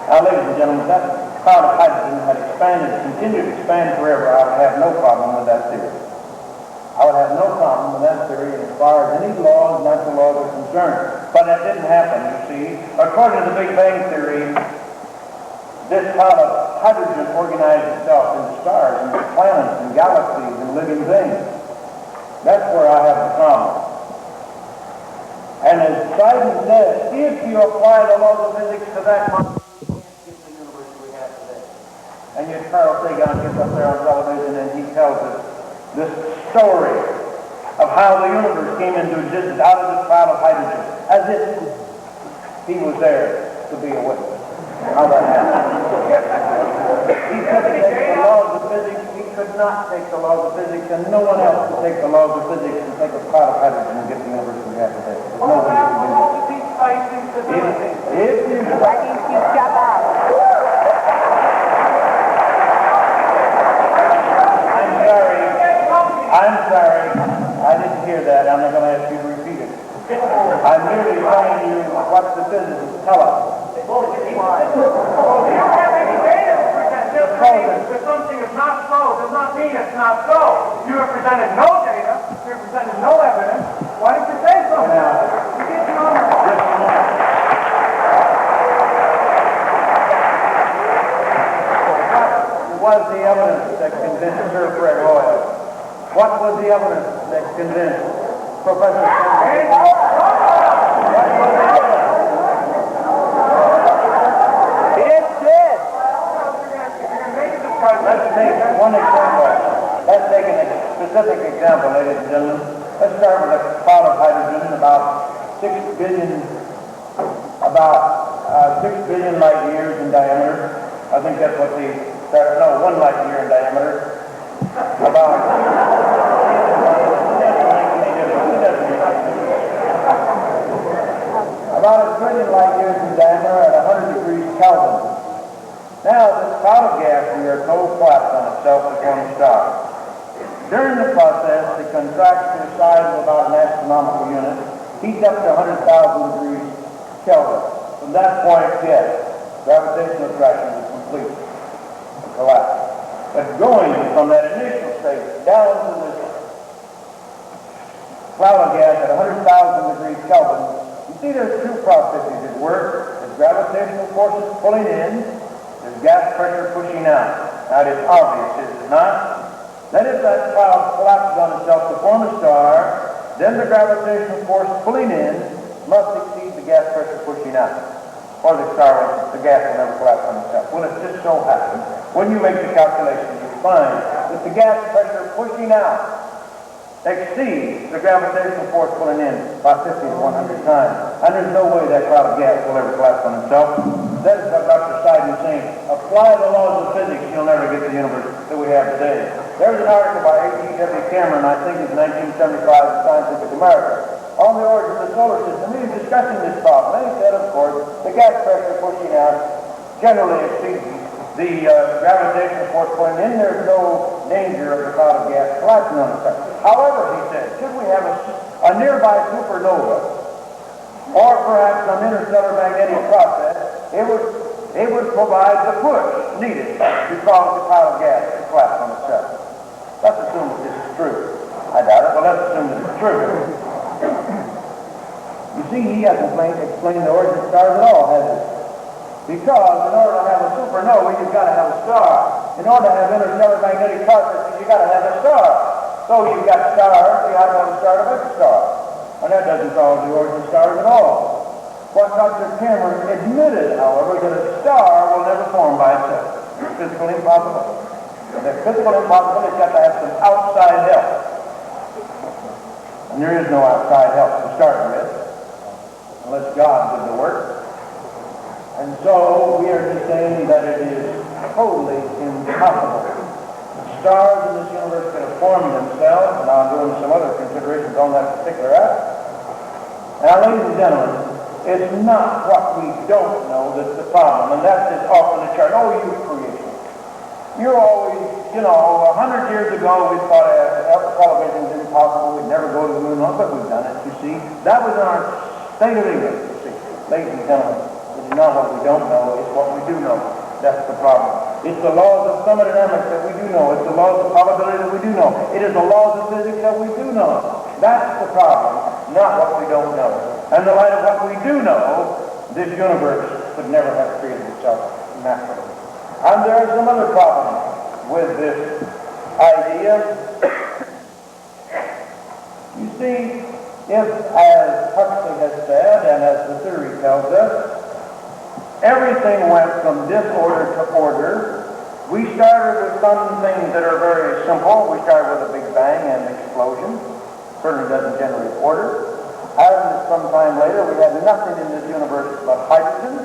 Now, ladies and gentlemen, if that cloud of hydrogen had expanded, continued to expand forever, I would have no problem with that theory. I would have no problem with that theory as far as any laws, natural laws are concerned. But that didn't happen, you see. According to the Big Bang Theory, this cloud of hydrogen organized itself into stars and planets and galaxies and living things. That's where I have the problem. And as Poseidon says, if you apply the laws of physics to that one, you can't get the universe we have today. And yet Carl Sagan gets up there on television and he tells us this story of how the universe came into existence out of this cloud of hydrogen, as if he was there to be a witness. How that happened. He couldn't take the laws of physics, he could not take the laws of physics, and no one else could take the laws of physics and take a cloud of hydrogen and get the universe we have today. There's no one who can do it. If you Why didn't you shut up? I'm sorry. I didn't hear that. I'm not going to ask you to repeat it. I'm merely telling you what the physicists tell us. You don't have any data to present. Just saying that something is not so does not mean it's not so. You have presented no data. You have presented no evidence. Why didn't you say something? You get your own. What was the evidence that convinced Sir Fred Hoyle? What was the evidence that convinced Professor Sanders? What was the evidence? It did. Let's take one example. Let's take a specific example, ladies and gentlemen. Let's start with a cloud of hydrogen about 6 billion light years in diameter. I think that's what the 1 light year in diameter. About a trillion light years in diameter at 100 degrees Kelvin. Now, this cloud of gas, we are told, collapsed on itself to form a star. During the process, it contracts to a size of about an astronomical unit, heats up to 100,000 degrees Kelvin. From that point, yes, gravitational attraction is complete and collapse. But going from that initial state down to this cloud of gas at 100,000 degrees Kelvin, you see there's two processes at work. There's gravitational forces pulling in, there's gas pressure pushing out. Now, it is obvious, is it not? Then if that cloud collapses on itself to form a star, then the gravitational force pulling in must exceed the gas pressure pushing out. Or the gas will never collapse on itself. Well, it just so happens, when you make the calculation, you find that the gas pressure pushing out exceeds the gravitational force pulling in by 50 to 100 times. And there's no way that cloud of gas will ever collapse on itself. That is what Dr. Poseidon is saying. Apply the laws of physics, you'll never get the universe that we have today. There's an article by A.T.W. Cameron, I think it's 1975 in Scientific American, on the origin of the solar system. He was discussing this problem. And he said, of course, the gas pressure pushing out generally exceeds the gravitational force pulling in. There's no danger of the cloud of gas collapsing on itself. However, he said, should we have a nearby supernova, or perhaps some interstellar magnetic process, it would provide the push needed to cause the cloud of gas to collapse on itself. Let's assume that this is true. I doubt it, but let's assume that it's true. You see, he hasn't explained the origin of stars at all, has he? Because in order to have a supernova, you've got to have a star. In order to have interstellar magnetic processes, you've got to have a star. So you've got stars, you have to have a star to make a star. And that doesn't solve the origin of stars at all. But Dr. Cameron admitted, however, that a star will never form by itself. It's physically impossible. And that physical impossible, it's got to have some outside help. And there is no outside help to start with, unless God did the work. And so we are just saying that it is totally impossible. The stars in this universe could have formed themselves, and I'm doing some other considerations on that particular aspect. Now, ladies and gentlemen, it's not what we don't know that's the problem, and that's just often the charge. Oh, you creation. You're always, 100 years ago we thought television was impossible, we'd never go to the moon, but we've done it, you see. That was in our state of England, you see. Ladies and gentlemen, it's not what we don't know, it's what we do know. That's the problem. It's the laws of thermodynamics that we do know. It's the laws of probability that we do know. It is the laws of physics that we do know. That's the problem, not what we don't know. And in the light of what we do know, this universe could never have created itself naturally. And there are some other problems with this idea. You see, if, as Huxley has said, and as the theory tells us, everything went from disorder to order. We started with some things that are very simple. We started with a big bang and an explosion. Certainly doesn't generate order. And sometime later, we had nothing in this universe but hydrogen.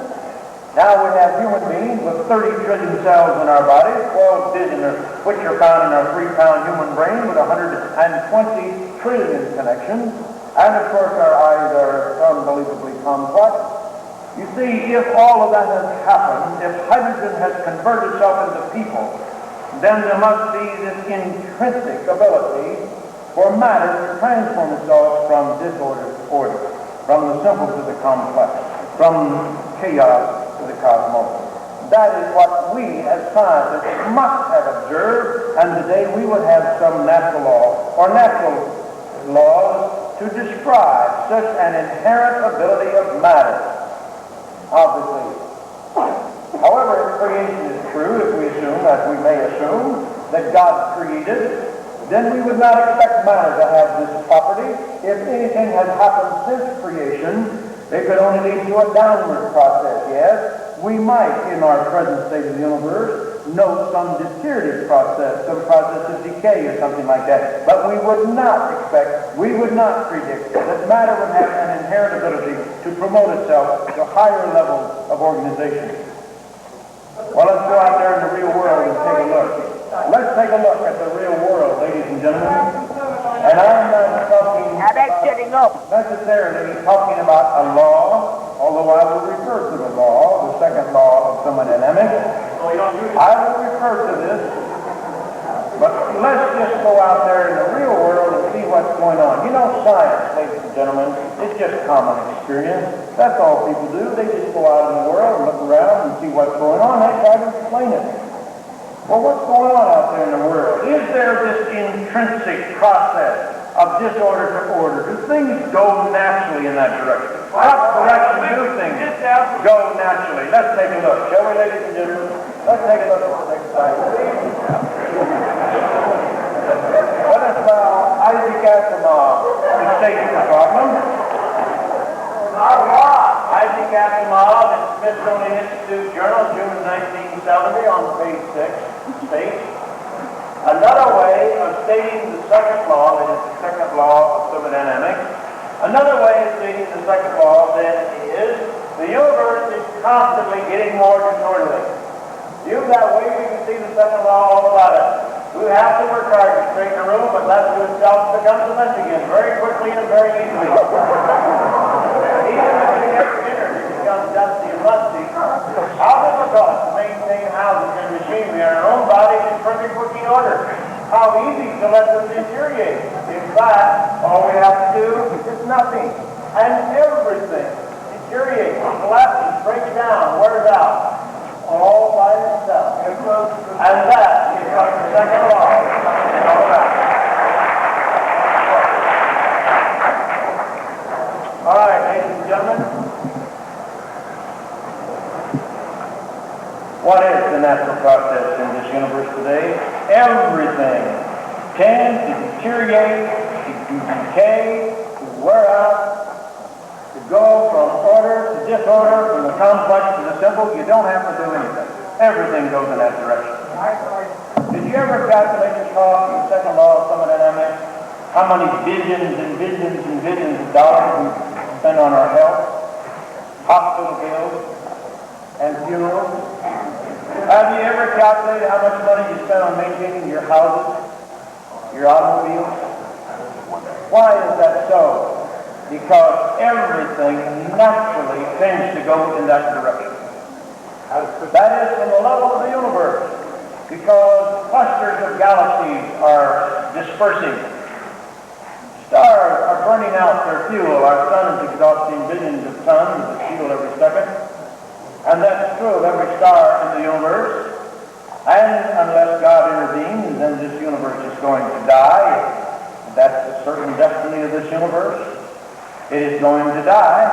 Now we have human beings with 30 trillion cells in our bodies, 12 billion, which are found in our 3-pound human brain with 120 trillion connections. And of course, our eyes are unbelievably complex. You see, if all of that has happened, if hydrogen has converted itself into people, then there must be this intrinsic ability for matter to transform itself from disorder to order, from the simple to the complex, from chaos to the cosmos. That is what we as scientists must have observed, and today we would have some natural law or natural laws to describe such an inherent ability of matter. Obviously. However, if creation is true, if we assume, as we may assume, that God created, then we would not expect matter to have this property. If anything has happened since creation, it could only lead to a downward process, yes. We might, in our present state of the universe, note some deteriorative process, some process of decay or something like that. But we would not expect, we would not predict that matter would have an inherent ability to promote itself to higher levels of organization. Well, let's go out there in the real world and take a look. Let's take a look at the real world, ladies and gentlemen. And I'm not talking necessarily talking about a law, although I will refer to the law, the second law of thermodynamics. I will refer to this, but let's just go out there in the real world and see what's going on. You know, science, ladies and gentlemen, it's just common experience. That's all people do. They just go out in the world and look around and see what's going on. They try to explain it. Well, what's going on out there in the world? Is there this intrinsic process of disorder to order? Do things go naturally in that direction? What direction do things go naturally? Let's take a look, shall we, ladies and gentlemen? Let's take a look at the next slide. Let us allow Isaac Asimov to state the problem. Isaac Asimov in Smithsonian Institute Journal, June 1970, on page 6, states, another way of stating the second law, that is the second law of thermodynamics, another way of stating the second law then is the universe is constantly getting more disorderly. Use that way, we can see the second law all about it. We have to work hard to straighten the room, but left to itself becomes a mess again, very quickly and very easily. Even if we get dinner, it becomes dusty and musty. How difficult to maintain houses and machinery in our own bodies in perfect working order. How easy to let them deteriorate. In fact, all we have to do is nothing. And everything deteriorates, collapses, breaks down, wears out. All by itself. And that is what the second law is all about. All right, ladies and gentlemen. the natural process in this universe today. Everything tends to deteriorate, to decay, to wear out, to go from order to disorder, from the complex to the simple. You don't have to do anything. Everything goes in that direction. Did you ever calculate the cost of the second law of thermodynamics? How many billions and billions and billions of dollars we spend on our health, hospital bills, and funerals? Have you ever calculated how much money you spend on maintaining your houses, your automobiles? Why is that so? Because everything naturally tends to go in that direction. That is from the level of the universe, because clusters of galaxies are dispersing. Stars are burning out their fuel. Our sun is exhausting billions of tons of fuel every second. And that's true of every star in the universe. And unless God intervenes, then this universe is going to die. That's the certain destiny of this universe. It is going to die.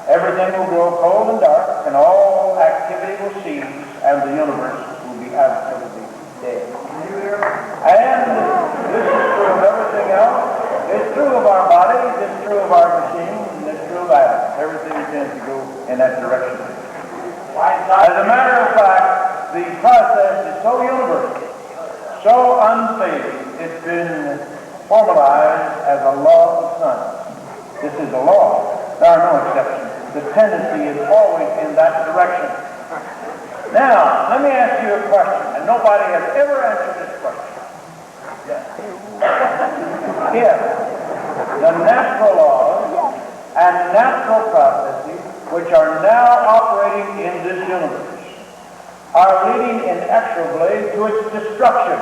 Everything will grow cold and dark, and all activity will cease, and the universe will be absolutely dead. And this is true of everything else. It's true of our bodies, it's true of our machines, and it's true of atoms. Everything tends to go in that direction. As a matter of fact, the process is so universal, so unfailing, it's been formalized as a law of science. This is a law. There are no exceptions. The tendency is always in that direction. Now, let me ask you a question, and nobody has ever answered this question. If the natural laws and natural processes which are now operating in this universe are leading inexorably to its destruction,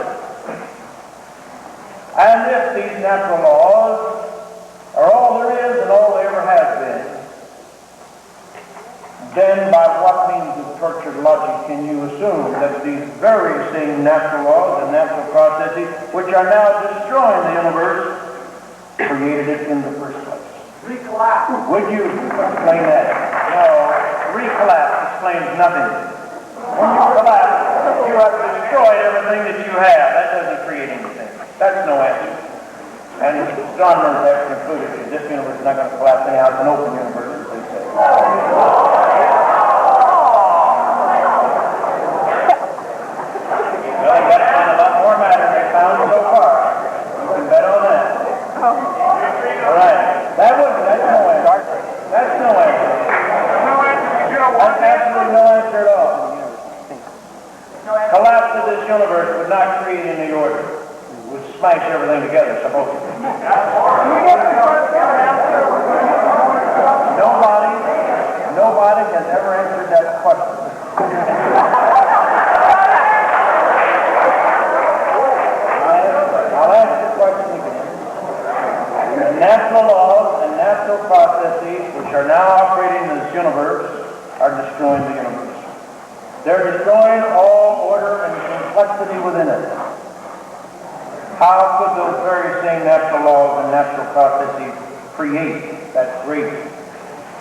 and if these natural laws are all there is and all there ever has been, then by what means of tortured logic can you assume that these very same natural laws and natural processes which are now destroying the universe created it in the first place? Recollapse. Would you explain that? No, recollapse explains nothing. When you collapse, you have destroyed everything that you have. That doesn't create anything. That's no answer. And astronomers have concluded that this universe is not going to collapse anyhow. It's an open universe, as they say. Well, they got to find a lot more matter than they found so far. You can bet on that. All right. That's no answer. That's no answer. That's absolutely no answer at all. Collapse of this universe would not create any order. It would smash everything together, supposedly. Nobody has ever answered that question. I'll ask the question again. The natural laws and natural processes which are now operating in this universe are destroying the universe. They're destroying all order and complexity within it. How could those very same natural laws and natural processes create that great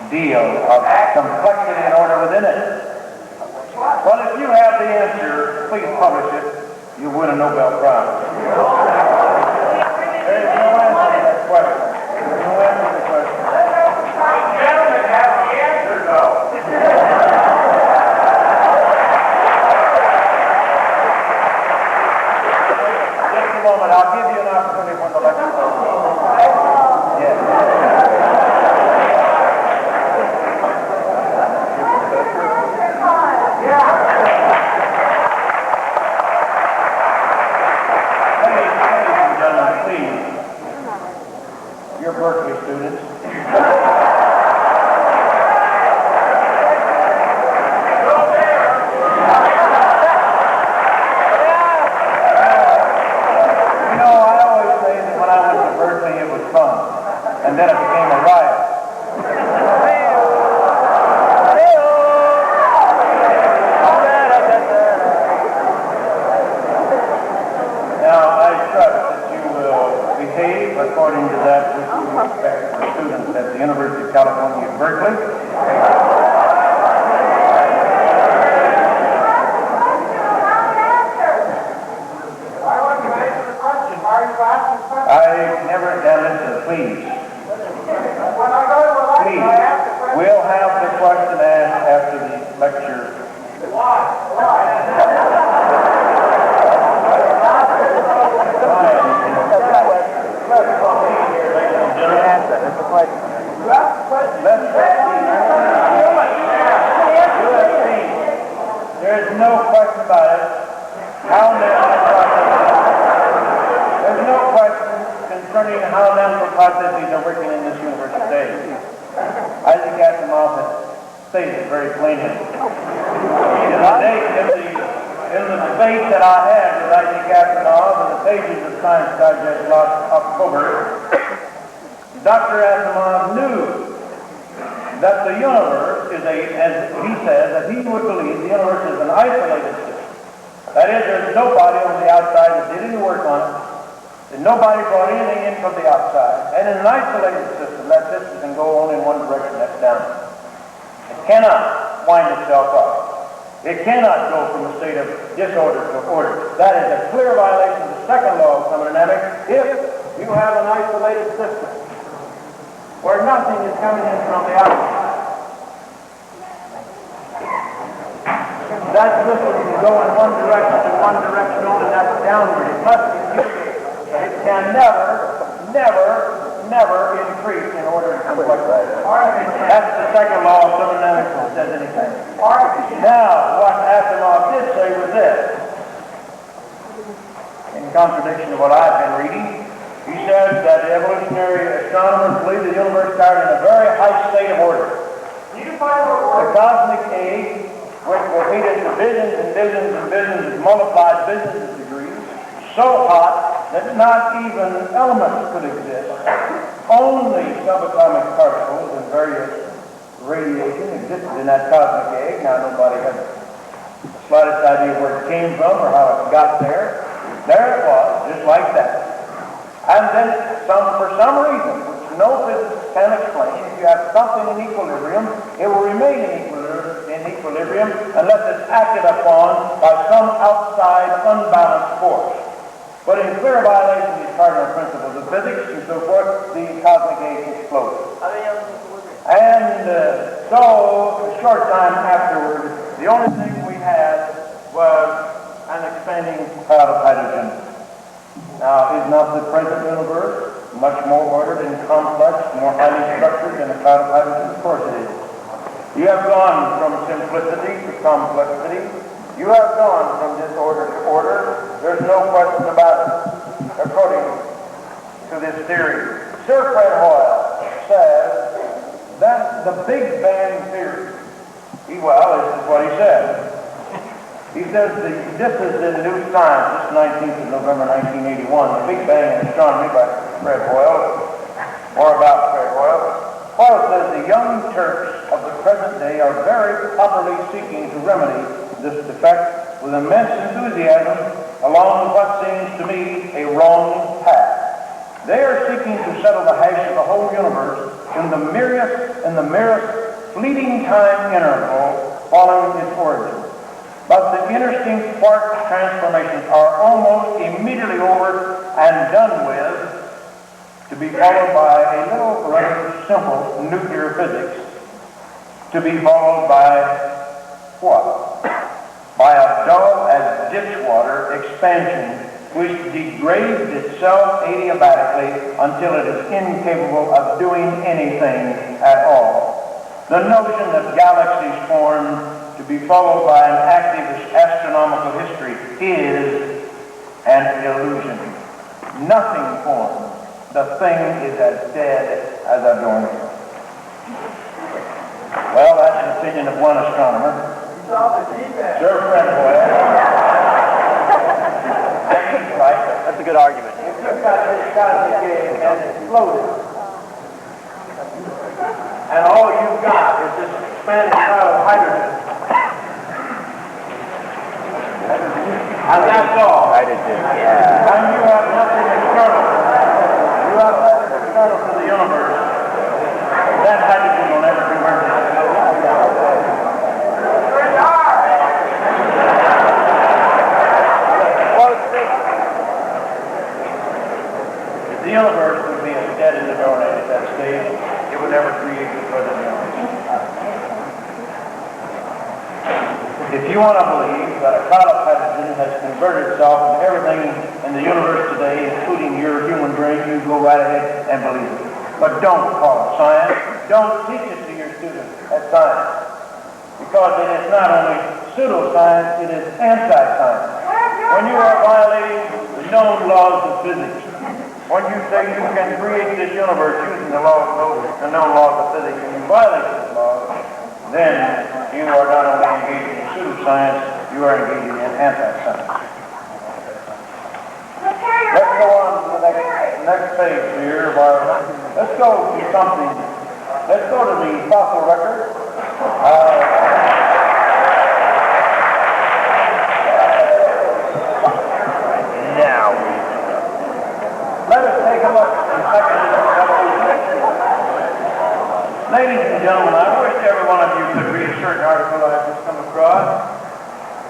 deal of complexity and order within it? Well, if you have the answer, please publish it. You win a Nobel Prize. There is no answer to that question. There's no answer to the question. Gentlemen have the answer, though. Just a moment. I'll give you an opportunity for the lecture. Yes. Ladies and gentlemen, please, you're Berkeley students. And then it became a riot. Now, I trust that you will behave according to that which you expect from students at the University of California at Berkeley. please. When I go to a lecture, Please. I ask the question. We'll have the question asked after the lecture. There is no question about it. There's no question concerning how mental processes are working in this universe today. Isaac Asimov has stated it very plainly. In the debate that I had with Isaac Asimov in the pages of Science Digest last October, Dr. Asimov knew that the universe is as he says, that he would believe the universe is an isolated system. That is, there's nobody on the outside that did any work on it, and nobody brought anything in from the outside. And in an isolated system, that system can go only in one direction, that's down. It cannot wind itself up. It cannot go from a state of disorder to order. That is a clear violation of the second law of thermodynamics if you have an isolated system where nothing is coming in from the outside. That system can go in one direction only, that's downward. It must be. It can never increase in order to complexity. That's the second law of thermodynamics that says anything. Now, what Asimov did say was this, in contradiction to what I've been reading. He says that the evolutionary astronomers believe the universe started in a very high state of order. The cosmic age, which will feed into billions and billions and billions of multiplied billions of degrees, so hot that not even elements could exist. Only subatomic particles and various radiation existed in that cosmic egg. Now nobody has the slightest idea where it came from or how it got there. There it was, just like that. And then for some reason, which no physics can explain, if you have something in equilibrium, it will remain in equilibrium unless it's acted upon by some outside unbalanced force. But in clear violation of these cardinal principles of physics and so forth, the cosmic age exploded. And so, a short time afterward, the only thing we had was an expanding cloud of hydrogen. Now, is not the present universe much more ordered and complex, more highly structured than a cloud of hydrogen? Of course it is. You have gone from simplicity to complexity. You have gone from disorder to order. There's no question about it, according to this theory. Sir Fred Hoyle says that the Big Bang theory, this is what he said. He says this is in New Science, this 19th of November 1981, The Big Bang in Astronomy by Fred Hoyle, or about Fred Hoyle. Hoyle says the young Turks of the present day are very properly seeking to remedy this defect with immense enthusiasm along what seems to me a wrong path. They are seeking to settle the hash of the whole universe in the merest fleeting time interval following its origin. But the interstinct quark transformations are almost immediately over and done with, to be followed by a little rather simple nuclear physics, to be followed by what? By a dull as ditchwater expansion which degrades itself adiabatically until it is incapable of doing anything at all. The notion that galaxies form to be followed by an active astronomical history is an illusion. Nothing forms. The thing is as dead as a doornail. Well, that's the opinion of one astronomer. Sir Fred Hoyle. He's right. That's a good argument. If you've got this cosmic egg and it's exploded, and all you've got is this expanded cloud of hydrogen, and that's all. I did too. And you have nothing external. You have nothing external to the universe. That hydrogen will never convert it. The universe would be as dead as a would ever create the present generation. If you want to believe that a cloud of hydrogen has converted itself into everything in the universe today, including your human brain, you go right ahead and believe it. But don't call it science. Don't teach it to your students as science. Because it is not only pseudoscience, it is anti-science. When you are violating the known laws of physics, when you say you can create this universe using the known laws of physics, and you violate these laws, then you are not only engaging in pseudoscience, you are engaging in anti-science. Let's go on to the next page here. Let's go to something. Let's go to the fossil record. Now, let us take a look at the mechanism of evolution. Ladies and gentlemen, I wish every one of you could read a certain article I've just come across.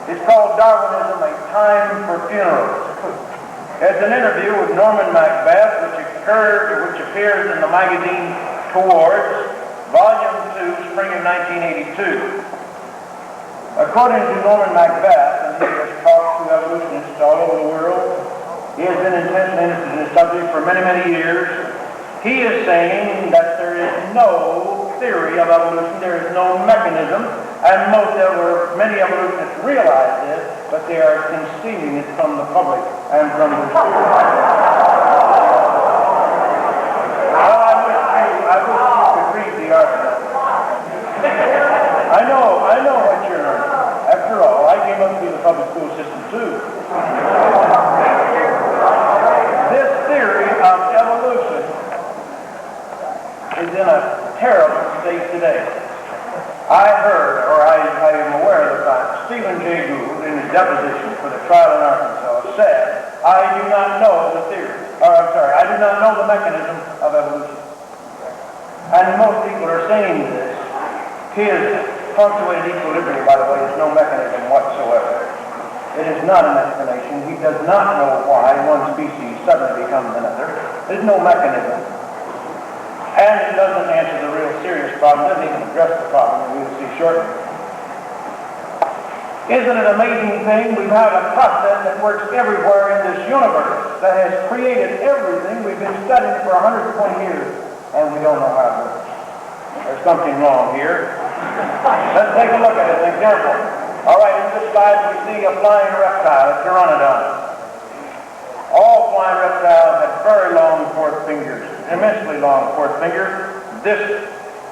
It's called Darwinism, A Time for Funerals. It's an interview with Norman Macbeth, which appears in the magazine Towards, Volume 2, Spring of 1982. According to Norman Macbeth, and he has talked to evolutionists all over the world, he has been intensely interested in this subject for many, many years. He is saying that there is no theory of evolution, there is no mechanism, and many evolutionists realize this, but they are concealing it from the public and from the school. I wish you could read the article. I know what you're learning. After all, I came up through the public school system too. This theory of evolution is in a terrible state today. I am aware of the fact, Stephen J. Gould, in his deposition for the trial in Arkansas, said, I do not know the mechanism of evolution. And most people are saying this. His punctuated equilibrium, by the way, is no mechanism whatsoever. It is not an explanation. He does not know why one species suddenly becomes another. There's no mechanism. And it doesn't answer the real serious problem. It doesn't even address the problem, we will see shortly. Isn't it an amazing thing? We have a process that works everywhere in this universe that has created everything we've been studying for 120 years, and we don't know how it works. There's something wrong here. Let's take a look at it, an example. All right, in this slide we see a flying reptile, a pteranodon. All flying reptiles have very long fourth fingers, immensely long fourth fingers. This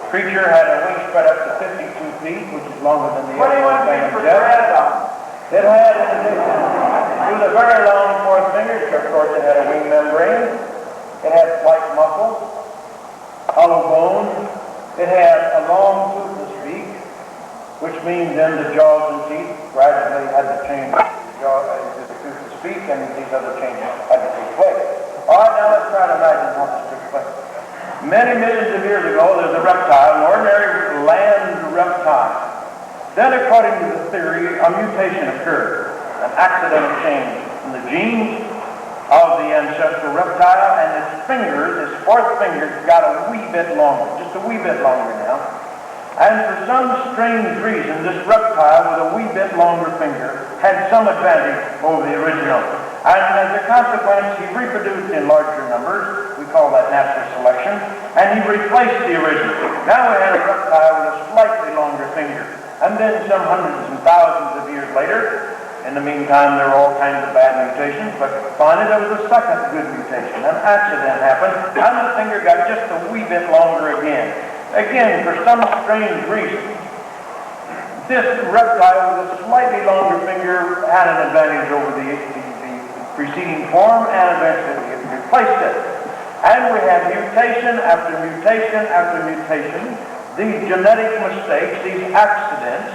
creature had a wingspread up to 52 feet, which is longer than the airplane jet. It had, in addition to the very long fourth fingers, of course, it had a wing membrane. It had flight muscles, hollow bone. It had a long toothless beak, which means then the jaws and teeth gradually had to change the toothless beak, and these other changes had to take place. All right, now let's try to imagine how this took place. Many millions of years ago, there's a reptile, an ordinary land reptile. Then, according to the theory, a mutation occurred, an accidental change in the genes of the ancestral reptile, and its fingers, its fourth fingers, got a wee bit longer, just a wee bit longer now. And for some strange reason, this reptile with a wee bit longer finger had some advantage over the original. And as a consequence, he reproduced in larger numbers. We call that natural selection. And he replaced the original. Now we had a reptile with a slightly longer finger. And then some hundreds and thousands of years later, in the meantime, there were all kinds of bad mutations, but finally there was a second good mutation. An accident happened, and the finger got just a wee bit longer again. Again, for some strange reason, this reptile with a slightly longer finger had an advantage over the preceding form, and eventually it replaced it. And we have mutation after mutation after mutation. These genetic mistakes, these accidents,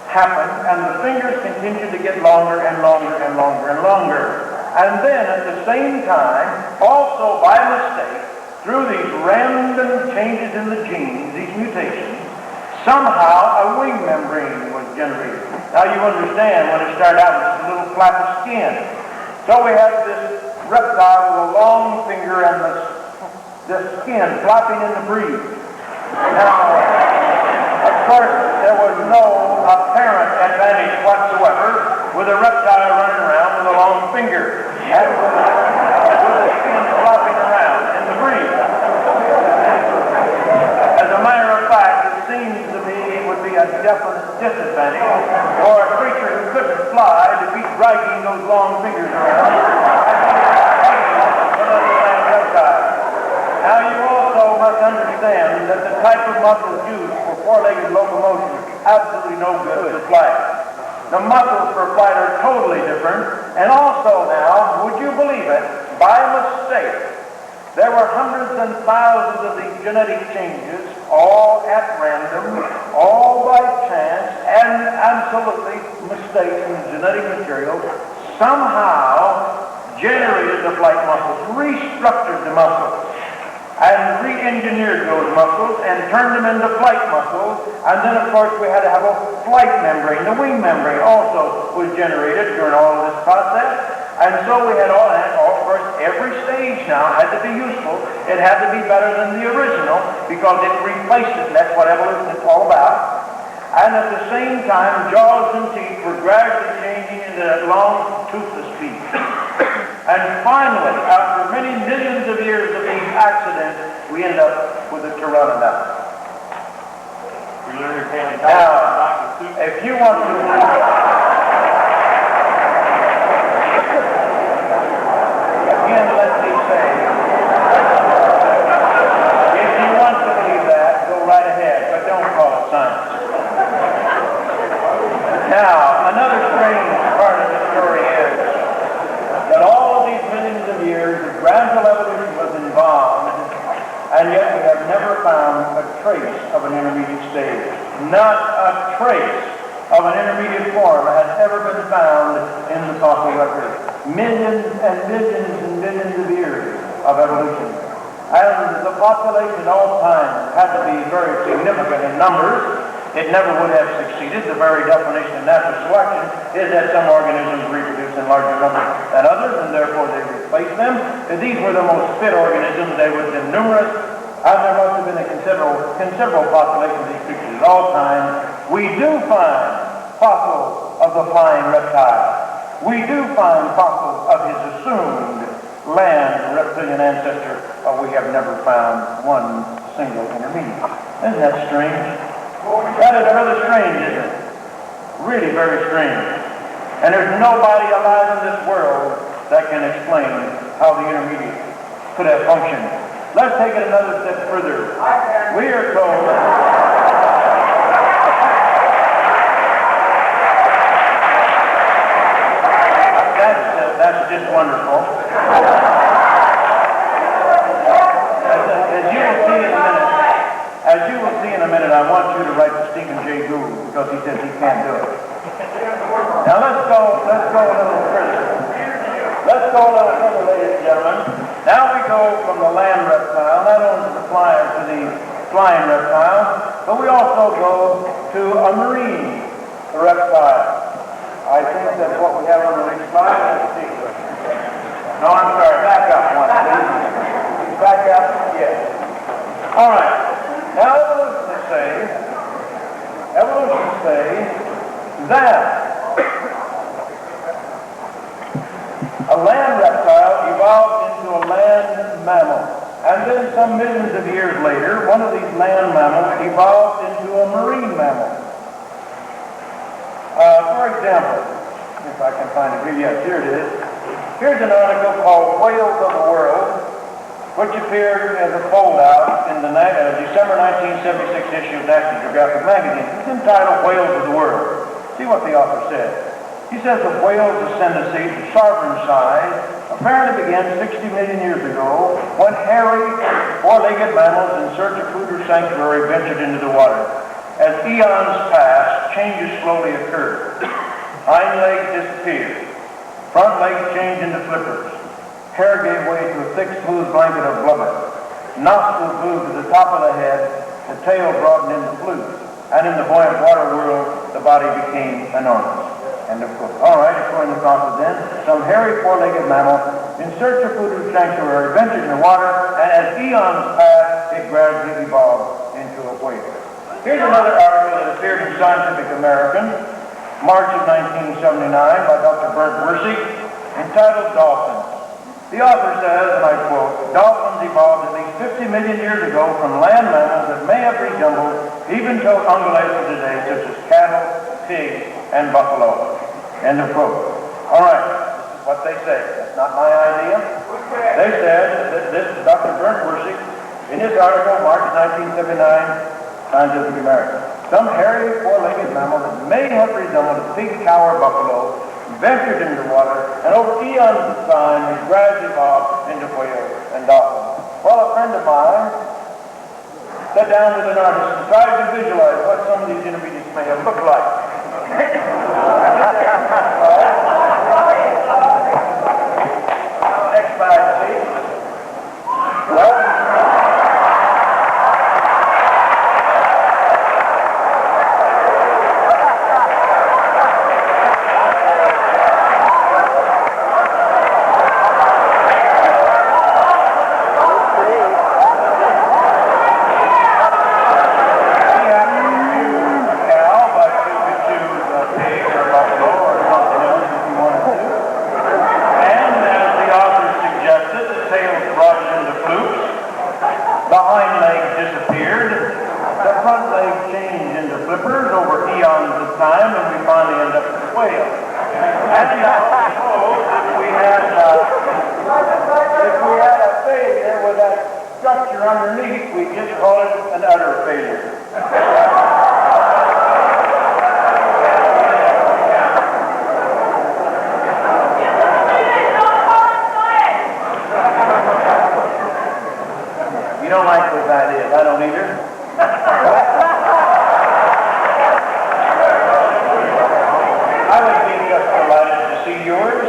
happen, and the fingers continue to get longer and longer and longer and longer. And then at the same time, also by mistake, through these random changes in the genes, these mutations, somehow a wing membrane was generated. Now you understand, when it started out with a little flap of skin. So we have this reptile with a long finger and the skin flapping in the breeze. disadvantage for a creature who couldn't fly to be dragging those long fingers around. Now you also must understand that the type of muscles used for four-legged locomotion is absolutely no good for flight. The muscles for flight are totally different, and also now, would you believe it, by mistake, there were hundreds and thousands of these genetic changes, all at random, all by chance, and absolutely mistakes in the genetic material, somehow generated the flight muscles, restructured the muscles, and re-engineered those muscles and turned them into flight muscles. And then, of course, we had to have a flight membrane. The wing membrane also was generated during all of this process. And so we had all that. Of course, every stage now had to be useful. It had to be better than the original because it replaced it. That's what evolution is all about. And at the same time, jaws and teeth were gradually changing into that long, toothless teeth. And finally, after many millions of years of these accidents, we ended up with a pteranodon. Now, if you want to... Again, let me say, if you want to believe that, go right ahead, but don't call it science. Now, another strange part of the story is that all of these millions of years of gradual evolution was involved, and yet we have never found a trace of an intermediate stage. Not a trace of an intermediate form has ever been found in the fossil record. Millions and millions and millions of years of evolution. And the population at all times had to be very significant in numbers. It never would have succeeded. The very definition of natural selection is that some organisms reproduce in larger numbers than others, and therefore they replace them. If these were the most fit organisms, they would have been numerous, and there must have been a considerable population of these creatures at all times. We do find fossils of the flying reptile. We do find fossils of his assumed land reptilian ancestor, but we have never found one single intermediate. Isn't that strange? That is rather strange, isn't it? Really very strange. And there's nobody alive in this world that can explain how the intermediate could have functioned. Let's take it another step further. We are told that's just wonderful. As you will see in a minute, I want you to write to Stephen J. Gould because he says he can't do it. Now let's go a little further. Let's go a little further, ladies and gentlemen. Now we go from the land reptile, not only to the flying reptile, but we also go to a marine reptile. I think that's what we have on the next slide. Let's see. No, I'm sorry. Back up one, please. Back up. Yes. All right. Now, evolutionists say that a land reptile evolved into a land mammal. And then some millions of years later, one of these land mammals evolved into a marine mammal. For example, if I can find it here, yes, here it is. Here's an article called Whales of the World, which appeared as a foldout in the December 1976 issue of National Geographic magazine. It's entitled Whales of the World. See what the author said. He says the whale's ascendancy to sovereign size apparently began 60 million years ago when hairy, four-legged mammals in search of food or sanctuary ventured into the water. As eons passed, changes slowly occurred. Hind legs disappeared. Front legs changed into flippers. Hair gave way to a thick, smooth blanket of blubber. Nostrils moved to the top of the head. The tail broadened into flutes. And in the buoyant water world, the body became enormous. End of quote. All right, according to the author then, some hairy four-legged mammal in search of food or sanctuary ventured in the water, and as eons passed, it gradually evolved into a whale. Here's another article that appeared in Scientific American, March of 1979, by Dr. Bernd Wersig, entitled Dolphins. The author says, and I quote, dolphins evolved at least 50 million years ago from land mammals that may have resembled even to ungulates today, such as cattle, pigs, and buffalo. End of quote. All right, this is what they say. That's not my idea. They said that this is Dr. Bernd Wursig, in his article, March 1979, Scientific American. Some hairy, four-legged mammal that may have resembled a pig, cow, or buffalo ventured into the water, and over eons of time, has gradually evolved into whales and dolphins. Well, a friend of mine sat down with an artist and tried to visualize what some of these intermediates may have looked like. Next slide, please. Well, underneath, we just call it an utter failure. You don't like those ideas. I don't either. I would be just delighted to see yours.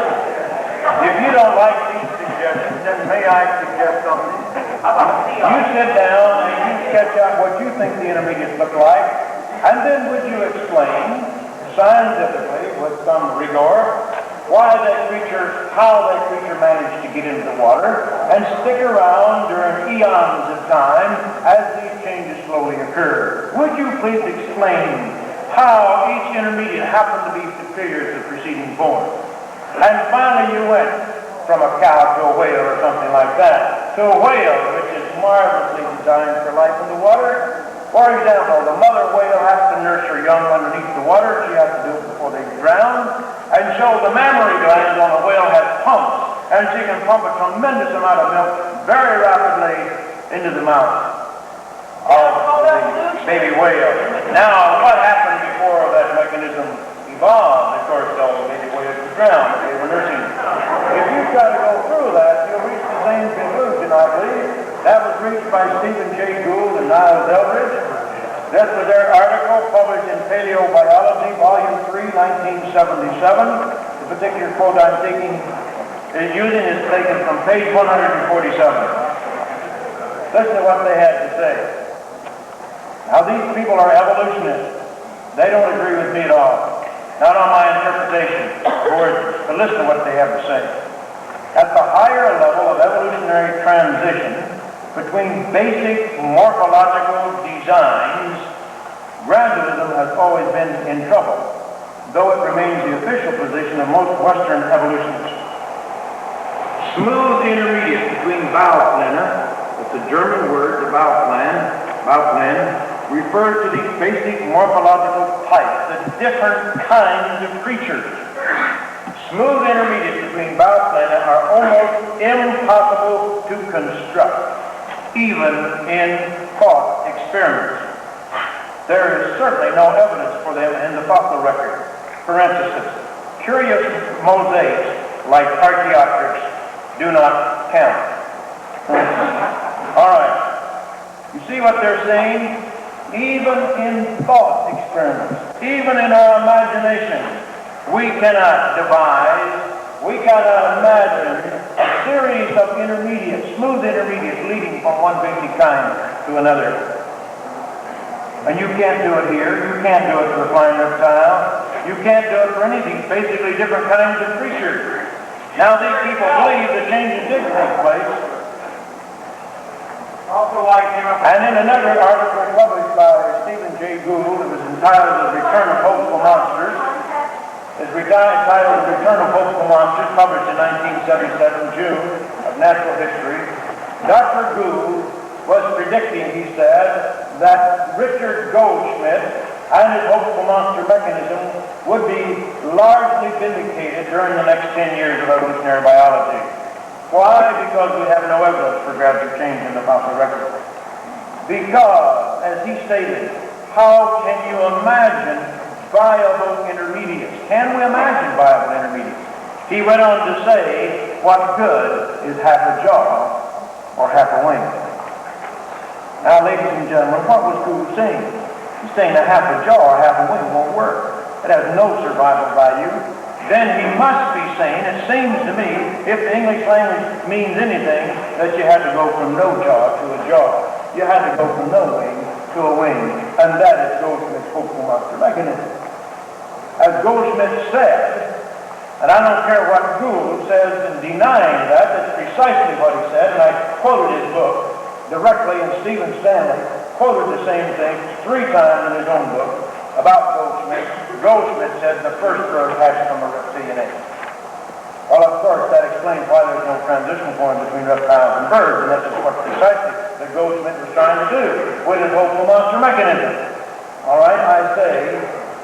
If you don't like these suggestions, then may I suggest something? You sit down and you sketch out what you think the intermediates look like, and then would you explain scientifically, with some rigor, how that creature managed to get into the water and stick around during eons of time as these changes slowly occur. Would you please explain how each intermediate happened to be superior to the preceding form? And finally you went from a cow to a whale or something like that, to a whale which is marvelously designed for life in the water. For example, the mother whale has to nurse her young underneath the water. She has to do it before they drown. And so the mammary glands on the whale has pumps, and she can pump a tremendous amount of milk very rapidly into the mouth of the baby whale. Now, what happened before that mechanism evolved? Of course, all the baby whales were drowned. They were nursing. If you try to go through that, you'll reach the same conclusion, I believe. That was reached by Stephen J. Gould and Niles Eldridge. This was their article published in Paleobiology, Volume 3, 1977. The particular quote I'm using is taken from page 147. Listen to what they had to say. Now, these people are evolutionists. They don't agree with me at all. Not on my interpretation of words, but listen to what they have to say. At the higher level of evolutionary transition between basic morphological designs, gradualism has always been in trouble, though it remains the official position of most Western evolutionists. Smooth intermediate between Baupläne, that's a German word, the Baupläne, refers to these basic morphological types, the different kinds of creatures. Smooth intermediates between Baupläne are almost impossible to construct, even in thought experiments. There is certainly no evidence for them in the fossil record. Parenthesis. Curious mosaics like Archaeopteryx do not count. All right. You see what they're saying? Even in thought experiments, even in our imagination, we cannot devise, we cannot imagine a series of intermediates, smooth intermediates leading from one basic kind to another. And you can't do it here, you can't do it for a flying reptile, you can't do it for any of these basically different kinds of creatures. Now these people believe the changes did take place. And in another article published by Stephen J. Gould, it was entitled The Return of Hopeful Monsters, published in 1977, June, of Natural History. Dr. Gould was predicting, he said, that Richard Goldschmidt and his hopeful monster mechanism would be largely vindicated during the next 10 years of evolutionary biology. Why? Because we have no evidence for gradual change in the fossil record. Because, as he stated, how can you imagine viable intermediates? Can we imagine viable intermediates? He went on to say, what good is half a jaw or half a wing? Now, ladies and gentlemen, what was Gould saying? He's saying that half a jaw or half a wing won't work. It has no survival value. Then he must be saying, it seems to me, if the English language means anything, that you had to go from no jaw to a jaw. You had to go from no wing to a wing, and that is Goldschmidt's hopeful monster mechanism. As Goldschmidt said, and I don't care what Gould says in denying that, that's precisely what he said, and I quoted his book directly, and Stephen Stanley quoted the same thing 3 times in his own book about Goldschmidt. Goldschmidt said the first bird hatched from a reptilian egg. Well, of course, that explains why there's no transition point between reptiles and birds, and that's what precisely that Goldschmidt was trying to do with his hopeful monster mechanism. All right, I say,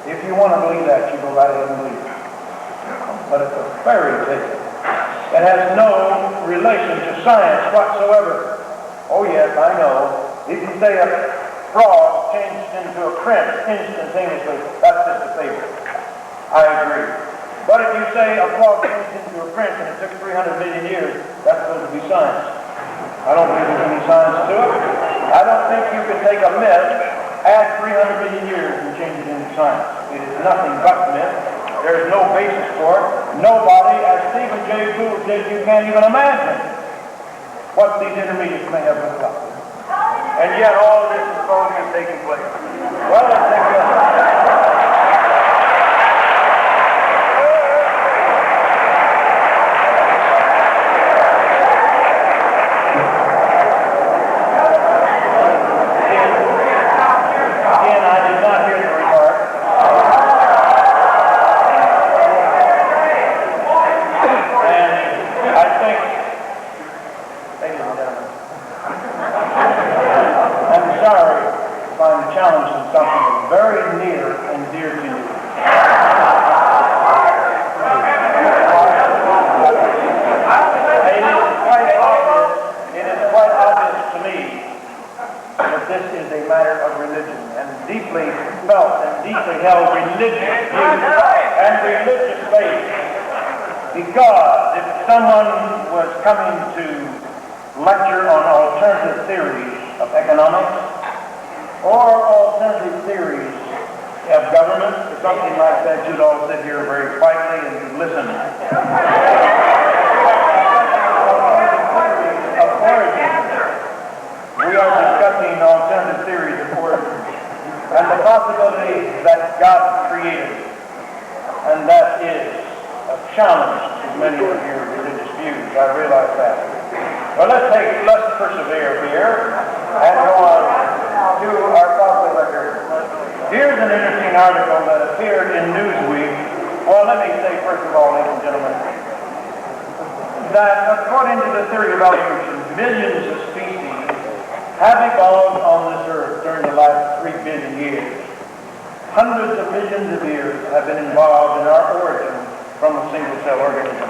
if you want to believe that, you go right ahead and believe it. But it's a fairy tale. It has no relation to science whatsoever. Oh yes, I know. If you say a frog changed into a prince instantaneously, that's just a fable. I agree. But if you say a frog changed into a prince and it took 300 million years, that's supposed to be science. I don't believe there's any science to it. I don't think you can take a myth, add 300 million years and change it into science. It is nothing but myth. There is no basis for it. Nobody, as Stephen J. Gould said, you can't even imagine what these intermediates may have looked like. And yet all of this is supposed to be taking place. Well, let's take a look. Because if someone was coming to lecture on alternative theories of economics or alternative theories of government or something like that, you'd all sit here very quietly and listen. Of origin. We are discussing alternative theories of origin and the possibility that God created, and that is a challenge to many of your religious views. I realize that. Well, let's persevere here and go on to our fossil record. Here's an interesting article that appeared in Newsweek. Well, let me say first of all, ladies and gentlemen, that according to the theory of evolution, millions of species have evolved on this earth during the last 3 billion years. Hundreds of millions of years have been involved in our origin from a single-cell organism.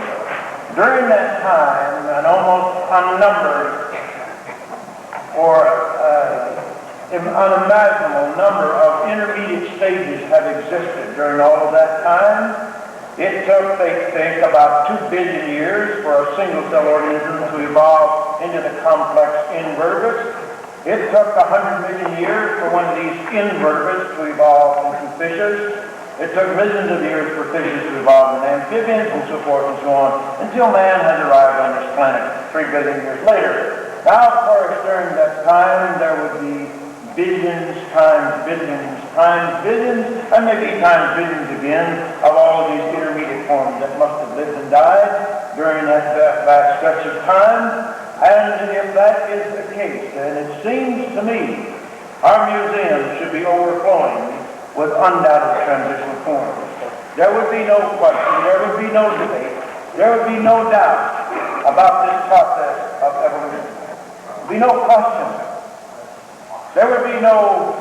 During that time, an almost unnumbered or unimaginable number of intermediate stages have existed during all of that time. It took, they think, about 2 billion years for a single-cell organism to evolve into the complex invertebrates. It took 100 million years for one of these invertebrates to evolve into fishes. It took millions of years for fishes to evolve into amphibians and so forth and so on, until man has arrived on this planet 3 billion years later. Now, of course, during that time, there would be billions times billions times billions, and maybe times billions again, of all of these intermediate forms that must have lived and died during that vast stretch of time. And if that is the case, then it seems to me our museum should be overflowing with undoubted transitional forms. There would be no question, there would be no debate, there would be no doubt about this process of evolution. There would be no question. There would be no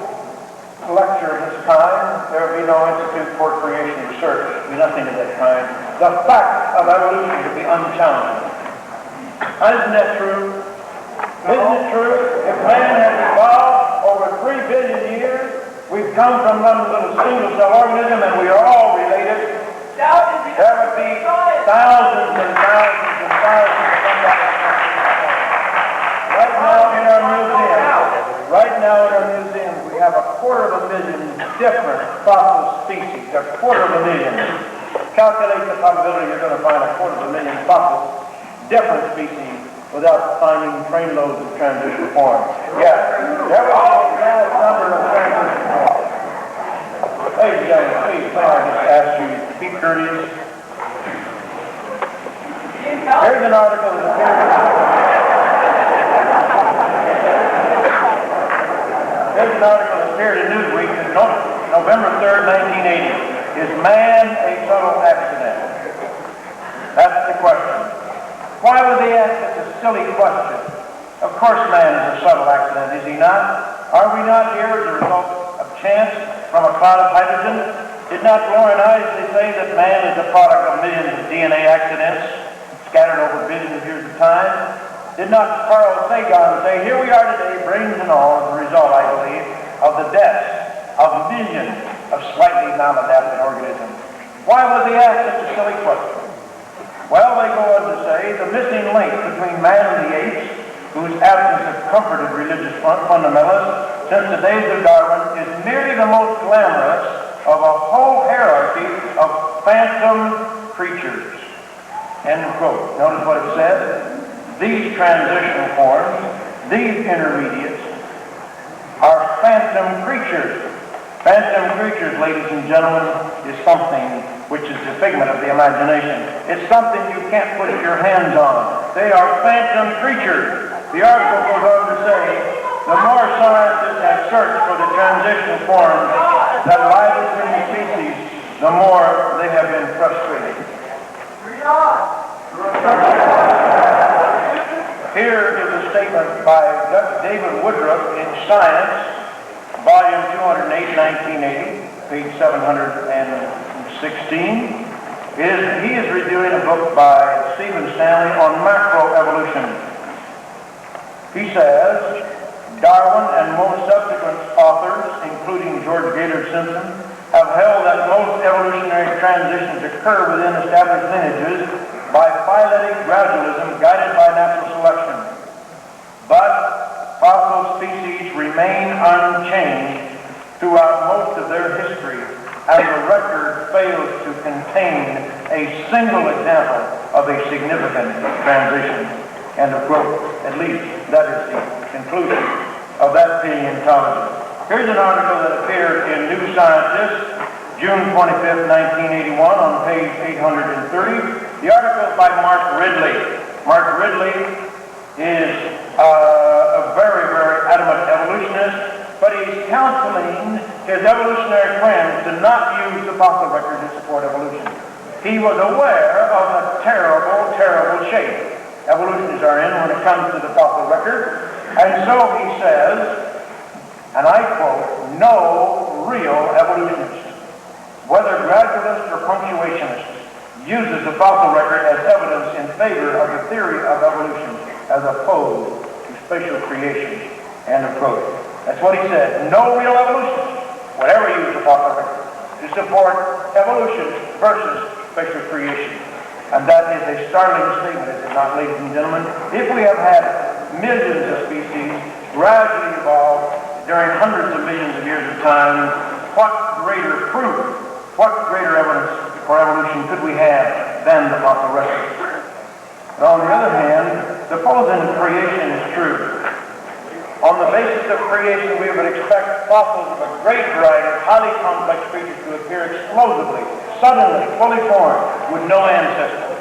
lecture of this kind. There would be no Institute for Creation Research. There would be nothing of that kind. The fact of evolution would be unchallenged. Isn't that true? Isn't it true? If man has evolved over 3 billion years, we've come from one little single-cell organism and we are all related. There would be thousands and thousands and thousands of undiagnosed. Right now in our museum, we have 250,000 different fossil species. 250,000. Calculate the probability you're going to find 250,000 fossil different species without finding trainloads of transition forms. Yeah, there was a vast number of transition forms. Ladies and gentlemen, please, may I just ask you to be courteous? Here's an article that appeared. Here's an article that appeared in Newsweek on November 3rd, 1980. Is man a subtle accident? That's the question. Why would they ask such a silly question? Of course man is a subtle accident, is he not? Are we not here as a result of chance from a cloud of hydrogen? Did not Lauren Isley say that man is a product of millions of DNA accidents scattered over billions of years of time? Did not Carl Sagan say, here we are today, brains and all, as a result, I believe, of the deaths of millions of slightly maladapted organisms? Why would they ask such a silly question? Well, they go on to say, the missing link between man and the apes, whose absence has comforted religious fundamentalists since the days of Darwin, is merely the most glamorous of a whole hierarchy of phantom creatures. End quote. Notice what it says. These transitional forms, these intermediates, are phantom creatures. Phantom creatures, ladies and gentlemen, is something which is a figment of the imagination. It's something you can't put your hands on. They are phantom creatures. The article goes on to say, the more scientists have searched for the transitional forms that lie between the species, the more they have been frustrated. Here is a statement by David Woodruff in Science, volume 208, 1980, page 716. He is reviewing a book by Stephen Stanley on macroevolution. He says, Darwin and most subsequent authors, including George Gaylord Simpson, have held that most evolutionary transitions occur within established lineages by phyletic gradualism guided by natural selection. But fossil species remain unchanged throughout most of their history, and the record fails to contain a single example of a significant transition. End of quote. At least that is the conclusion of that paleontology. Here's an article that appeared in New Scientist, June 25th, 1981, on page 830. The article is by Mark Ridley. Mark Ridley is a very, very adamant evolutionist, but he's counseling his evolutionary friends to not use the fossil record to support evolution. He was aware of the terrible, terrible shape evolutionists are in when it comes to the fossil record, and so he says, and I quote, no real evolutionist, whether gradualist or punctuationist, uses the fossil record as evidence in favor of the theory of evolution as opposed to spatial creation. End of quote. That's what he said. No real evolutionist would ever use the fossil record to support evolution versus spatial creation. And that is a startling statement, is it not, ladies and gentlemen? If we have had millions of species gradually evolve during hundreds of millions of years of time, what greater proof, what greater evidence for evolution could we have than the fossil record? But on the other hand, supposing creation is true, on the basis of creation we would expect fossils of a great variety of highly complex creatures to appear explosively, suddenly, fully formed, with no ancestors.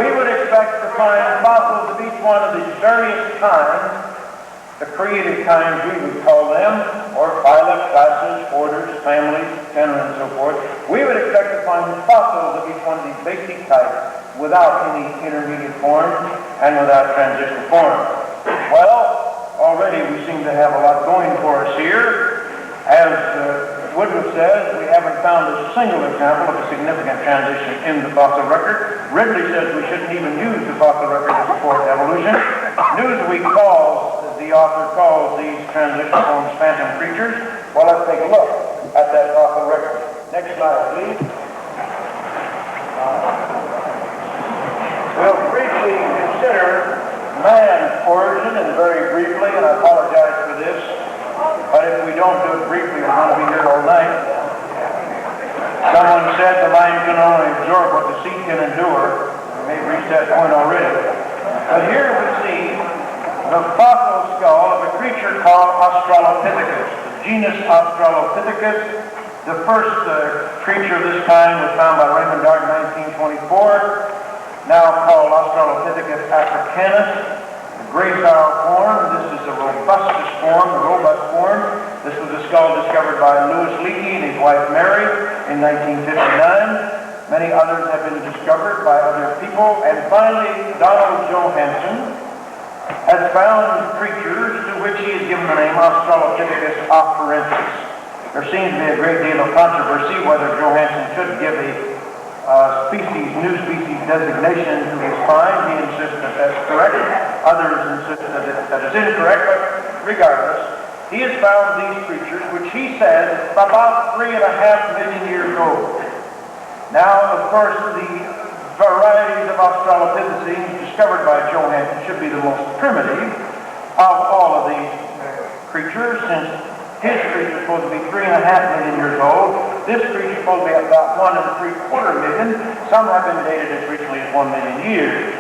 We would expect to find fossils of each one of these various kinds, the created kinds we would call them, or phyla, classes, orders, families, genera, and so forth. We would expect to find fossils of each one of these basic types without any intermediate forms and without transitional forms. Well, already we seem to have a lot going for us here. As Woodruff says, we haven't found a single example of a significant transition in the fossil record. Ridley says we shouldn't even use the fossil record to support evolution. Newsweek the author calls these transition forms phantom creatures. Well, let's take a look at that fossil record. Next slide, please. We'll briefly consider man's origin, and very briefly, and I apologize for this, but if we don't do it briefly, we're going to be here all night. Someone said the mind can only absorb what the sea can endure. We may have reached that point already. But here we see the fossil skull of a creature called Australopithecus, the genus Australopithecus. The first creature of this kind was found by Raymond Dart in 1924, now called Australopithecus africanus. Gracile form. This is the robust form. This was a skull discovered by Louis Leakey and his wife Mary in 1959. Many others have been discovered by other people. And finally, Donald Johanson has found creatures to which he has given the name Australopithecus afarensis. There seems to be a great deal of controversy whether Johanson should give a new species designation to his find. He insists that that's correct. Others insist that it's incorrect, but regardless, he has found these creatures, which he says is about 3.5 million years old. Now, of course, the varieties of Australopithecines discovered by Johanson should be the most primitive of all of these creatures, since his creature is supposed to be 3.5 million years old. This creature is supposed to be about 1.75 million. Some have been dated as recently as 1 million years.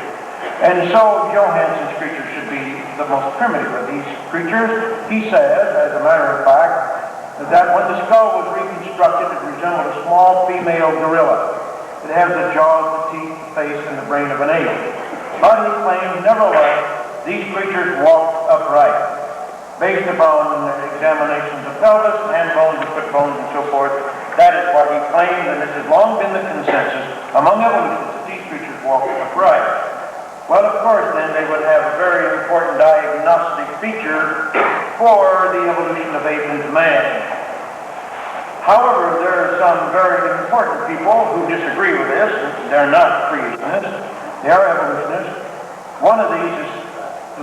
And so Johanson's creature should be the most primitive of these creatures. He says, as a matter of fact, that when the skull was reconstructed, it resembled a small female gorilla. It has the jaws, the teeth, the face, and the brain of an ape. But he claims, nevertheless, these creatures walked upright. Based upon examinations of pelvis, hand bones, and foot bones, and so forth, that is what he claimed, and this has long been the consensus among evolutionists, that these creatures walk upright. Well, of course, then, they would have a very important diagnostic feature for the evolution of ape into man. However, there are some very important people who disagree with this. They're not creationists. They are evolutionists. One of these is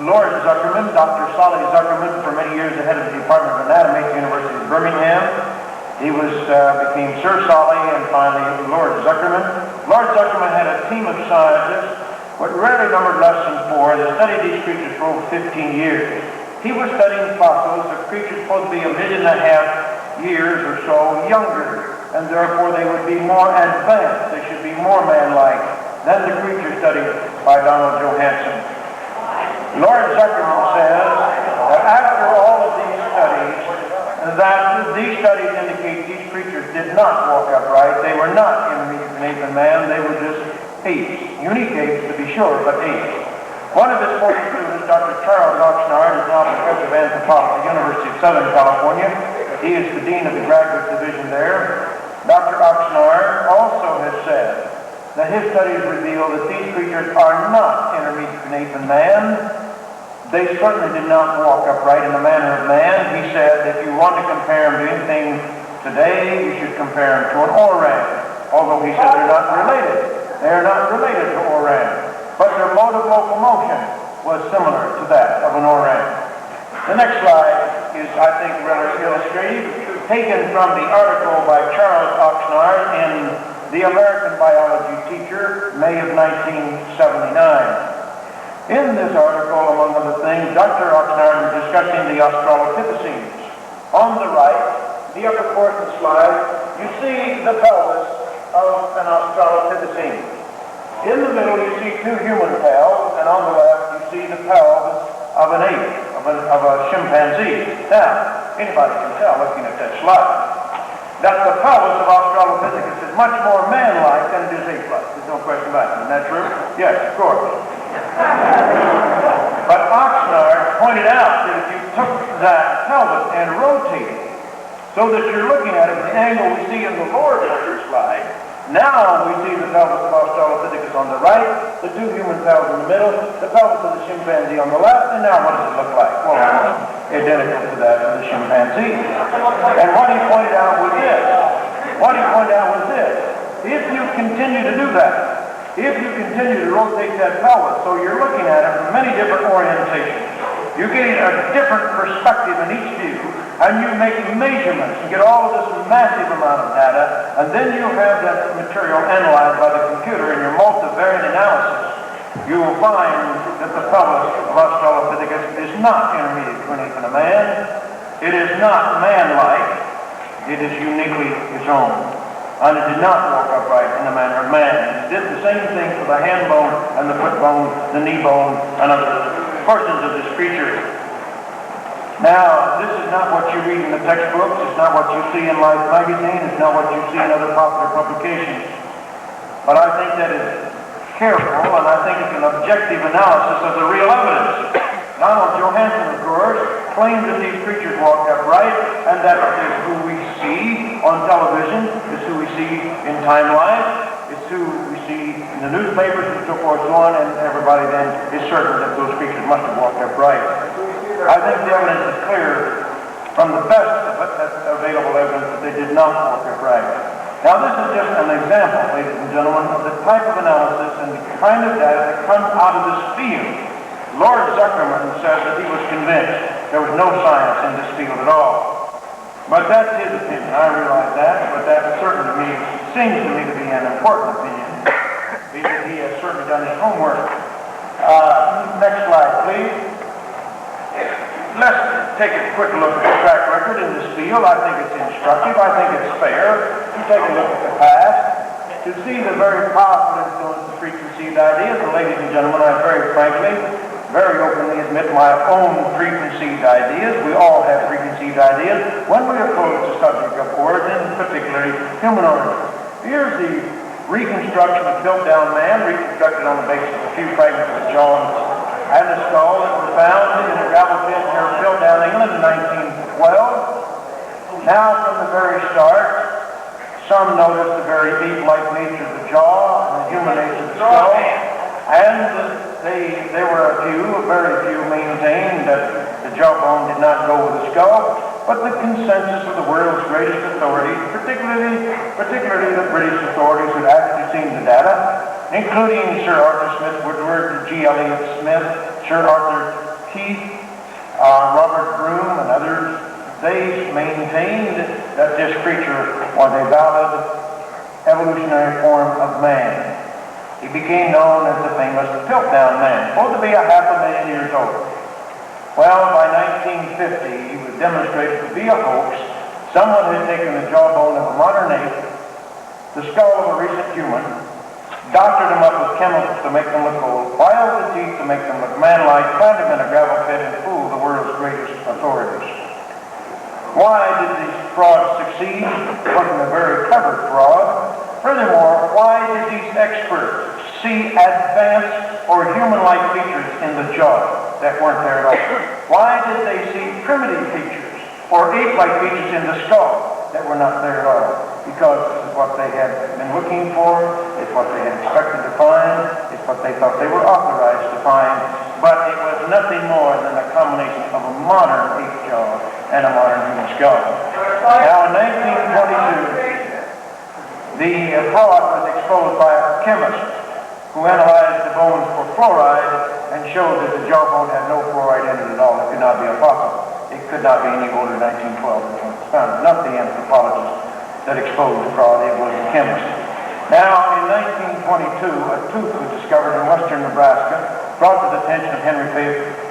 Lord Zuckerman, Dr. Solly Zuckerman, for many years the head of the Department of Anatomy at the University of Birmingham. He became Sir Solly and finally Lord Zuckerman. Lord Zuckerman had a team of scientists, but rarely numbered less than 4, that studied these creatures for over 15 years. He was studying fossils of creatures supposed to be 1.5 million years or so younger, and therefore they would be more advanced. They should be more man-like than the creature studied by Donald Johanson. Lord Zuckerman says that after all of these studies indicate these creatures did not walk upright. They were not intermediate from ape and man. They were just apes. Unique apes, to be sure, but apes. One of his former students, Dr. Charles Oxnard, is now professor of anthropology at the University of Southern California. He is the dean of the graduate division there. Dr. Oxnard also has said that his studies reveal that these creatures are not intermediate from ape and man. They certainly did not walk upright in the manner of man. He said if you want to compare them to anything today, you should compare them to an orang. Although he said they're not related. They are not related to orang. But their mode of locomotion was similar to that of an orang. The next slide is, I think, rather illustrative, taken from the article by Charles Oxnard in The American Biology Teacher, May of 1979. In this article, among other things, Dr. Oxnard was discussing the Australopithecines. On the right, the upper portion slide, you see the pelvis of an Australopithecine. In the middle, you see 2 human pelves, and on the left, you see the pelvis of an ape, of a chimpanzee. Now, anybody can tell looking at that slide that the pelvis of Australopithecus is much more man-like than it is ape-like. There's no question about it. Isn't that true? Yes, of course. But Oxnard pointed out that if you took that pelvis and rotated it so that you're looking at it at the angle we see in the lower picture slide, now we see the pelvis of Australopithecus on the right, the two human cells in the middle, the pelvis of the chimpanzee on the left, and now what does it look like? Well, identical to that of the chimpanzee. And what he pointed out was this. If you continue to do that, if you continue to rotate that pelvis, so you're looking at it from many different orientations, you get a different perspective in each view, and you make measurements and get all of this massive amount of data, and then you have that material analyzed by the computer in your multivariate analysis. You will find that the pelvis of Australopithecus is not intermediate to an ape and a man. It is not man-like. It is uniquely its own. And it did not walk upright in the manner of man. It did the same thing for the hand bone and the foot bone, the knee bone, and other portions of this creature. Now, this is not what you read in the textbooks. It's not what you see in Life magazine. It's not what you see in other popular publications. But I think that is careful, and I think it's an objective analysis of the real evidence. Donald Johanson, of course, claimed that these creatures walked upright, and that is who we see on television, is who we see in Time Life, it's who we see in the newspapers and so forth and so on, and everybody then is certain that those creatures must have walked upright. I think the evidence is clear from the best available evidence that they did not walk upright. Now this is just an example, ladies and gentlemen, of the type of analysis and the kind of data that comes out of this field. Lord Zuckerman said that he was convinced there was no science in this field at all. But that's his opinion. I realize that, but that certainly seems to me to be an important opinion, because he has certainly done his homework. Next slide, please. Let's take a quick look at the track record in this field. I think it's instructive. I think it's fair to take a look at the past, to see the very powerful influence of preconceived ideas. And ladies and gentlemen, I very frankly, very openly admit my own preconceived ideas. We all have preconceived ideas when we approach the subject of origin, particularly human origin. Here's the reconstruction of Piltdown Man, reconstructed on the basis of a few fragments of the jaw and the skull that was found in a gravel pit near Piltdown, England in 1912. Now, from the very start, some noticed the very ape-like nature of the jaw and the human nature of the skull, and there were very few maintained that the jawbone did not go with the skull, but the consensus of the world's greatest authorities, particularly the British authorities who had actually seen the data, including Sir Arthur Smith Woodward, G. Elliott Smith, Sir Arthur Keith, Robert Broom, and others, they maintained that this creature was a valid evolutionary form of man. He became known as the famous Piltdown Man, supposed to be 500,000 years old. Well, by 1950, he was demonstrated to be a hoax. Someone had taken the jawbone of a modern ape, the skull of a recent human, doctored them up with chemicals to make them look old, filed the teeth to make them look man-like, planted them in a gravel pit, and fooled the world's greatest authorities. Why did these frauds succeed? It wasn't a very clever fraud. Furthermore, why did these experts see advanced or human-like features in the jaw that weren't there at all? Why did they see primitive features or ape-like features in the skull that were not there at all? Because this is what they had been looking for, it's what they had expected to find, it's what they thought they were authorized to find, but it was nothing more than a combination of a modern ape jaw and a modern human skull. Now in 1922, the fraud was exposed by a chemist who analyzed the bones for fluoride and showed that the jawbone had no fluoride in it at all. It could not be a fossil. It could not be any older than 1912 when it was found. Not the anthropologist that exposed the fraud, it was the chemist. Now, in 1922, a tooth was discovered in western Nebraska, brought to the attention of Henry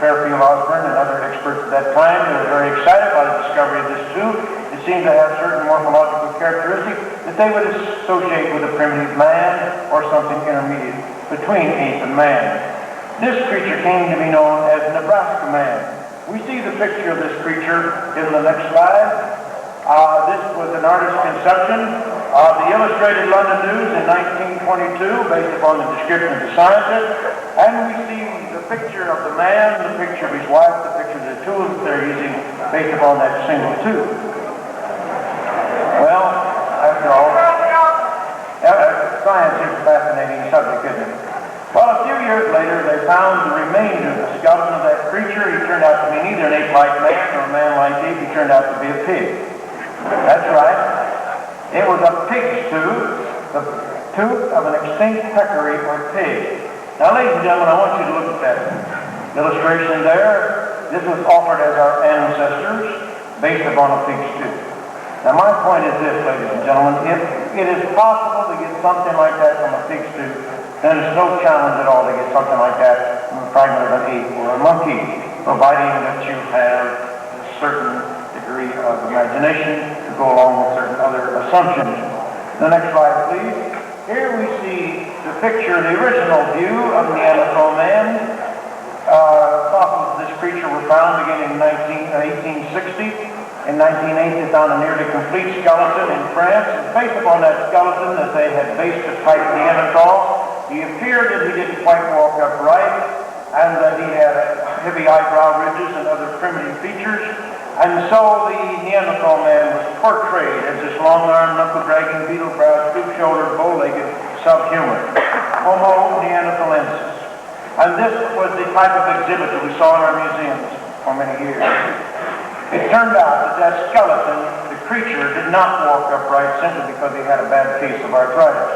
Fairfield Osborne and other experts at that time. They were very excited by the discovery of this tooth. It seemed to have certain morphological characteristics that they would associate with a primitive man or something intermediate between ape and man. This creature came to be known as Nebraska Man. We see the picture of this creature in the next slide. This was an artist's conception of the Illustrated London News in 1922, based upon the description of the scientist. And we see the picture of the man, the picture of his wife, the picture of the tools that they're using, based upon that single tooth. Well, after all, science is a fascinating subject, isn't it? Well, a few they found the remainder of the skeleton of that creature. He turned out to be neither an ape-like man nor a man-like ape. He turned out to be a pig. That's right. It was a pig's tooth, the tooth of an extinct peccary or pig. Now, ladies and gentlemen, I want you to look at that illustration there. This was offered as our ancestors based upon a pig's tooth. Now, my point is this, ladies and gentlemen, if it is possible to get something like that from a pig's tooth, then it's no challenge at all to get something like that from a fragment of an ape or a monkey, providing that you have a certain degree of imagination to go along with certain other assumptions. The next slide, please. Here we see the picture, the original view of Neanderthal man. Fossils of this creature were found beginning in 1860. In 1908, they found a nearly complete skeleton in France. And based upon that skeleton, that they had based a type Neanderthal, he appeared that he didn't quite walk upright, and that he had heavy eyebrow ridges and other primitive features. And so the Neanderthal man was portrayed as this long-armed, knuckle-dragging, beetle-browed, stoop-shouldered, bow-legged subhuman, Homo neanderthalensis. And this was the type of exhibit that we saw in our museums for many years. It turned out that that skeleton, the creature, did not walk upright simply because he had a bad case of arthritis.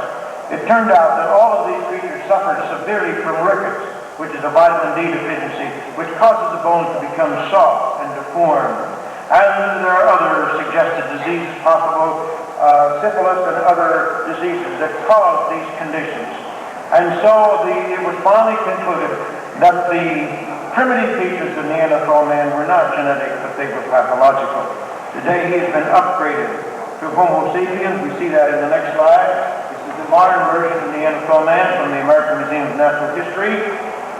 It turned out that all of these creatures suffered severely from rickets, which is a vitamin D deficiency, which causes the bones to become soft and deformed. And there are other suggested diseases possible, syphilis and other diseases that cause these conditions. And so it was finally concluded that the primitive features of Neanderthal man were not genetic, but they were pathological. Today he has been upgraded to Homo sapiens. We see that in the next slide. This is the modern version of Neanderthal man from the American Museum of Natural History.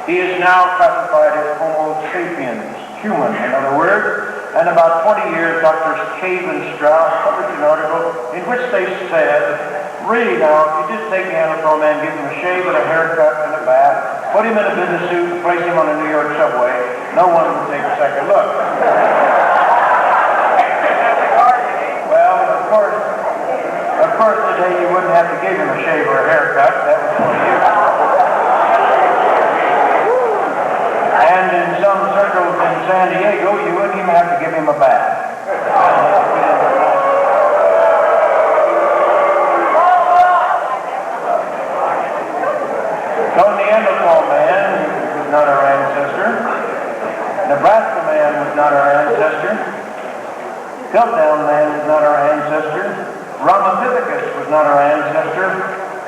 He is now classified as Homo sapiens, human, in other words. And about 20 years, Drs. Cave and Strauss published an article in which they said, really now, if you just take Neanderthal man, give him a shave and a haircut and a bath, put him in a business suit and place him on a New York subway, no one would take a second look. Well, of course today you wouldn't have to give him a shave or a haircut. That was 20 years ago. And in some circles in San Diego, you wouldn't even have to give him a bath. So Neanderthal man was not our ancestor. Nebraska man was not our ancestor. Piltdown man was not our ancestor. Ramapithecus was not our ancestor.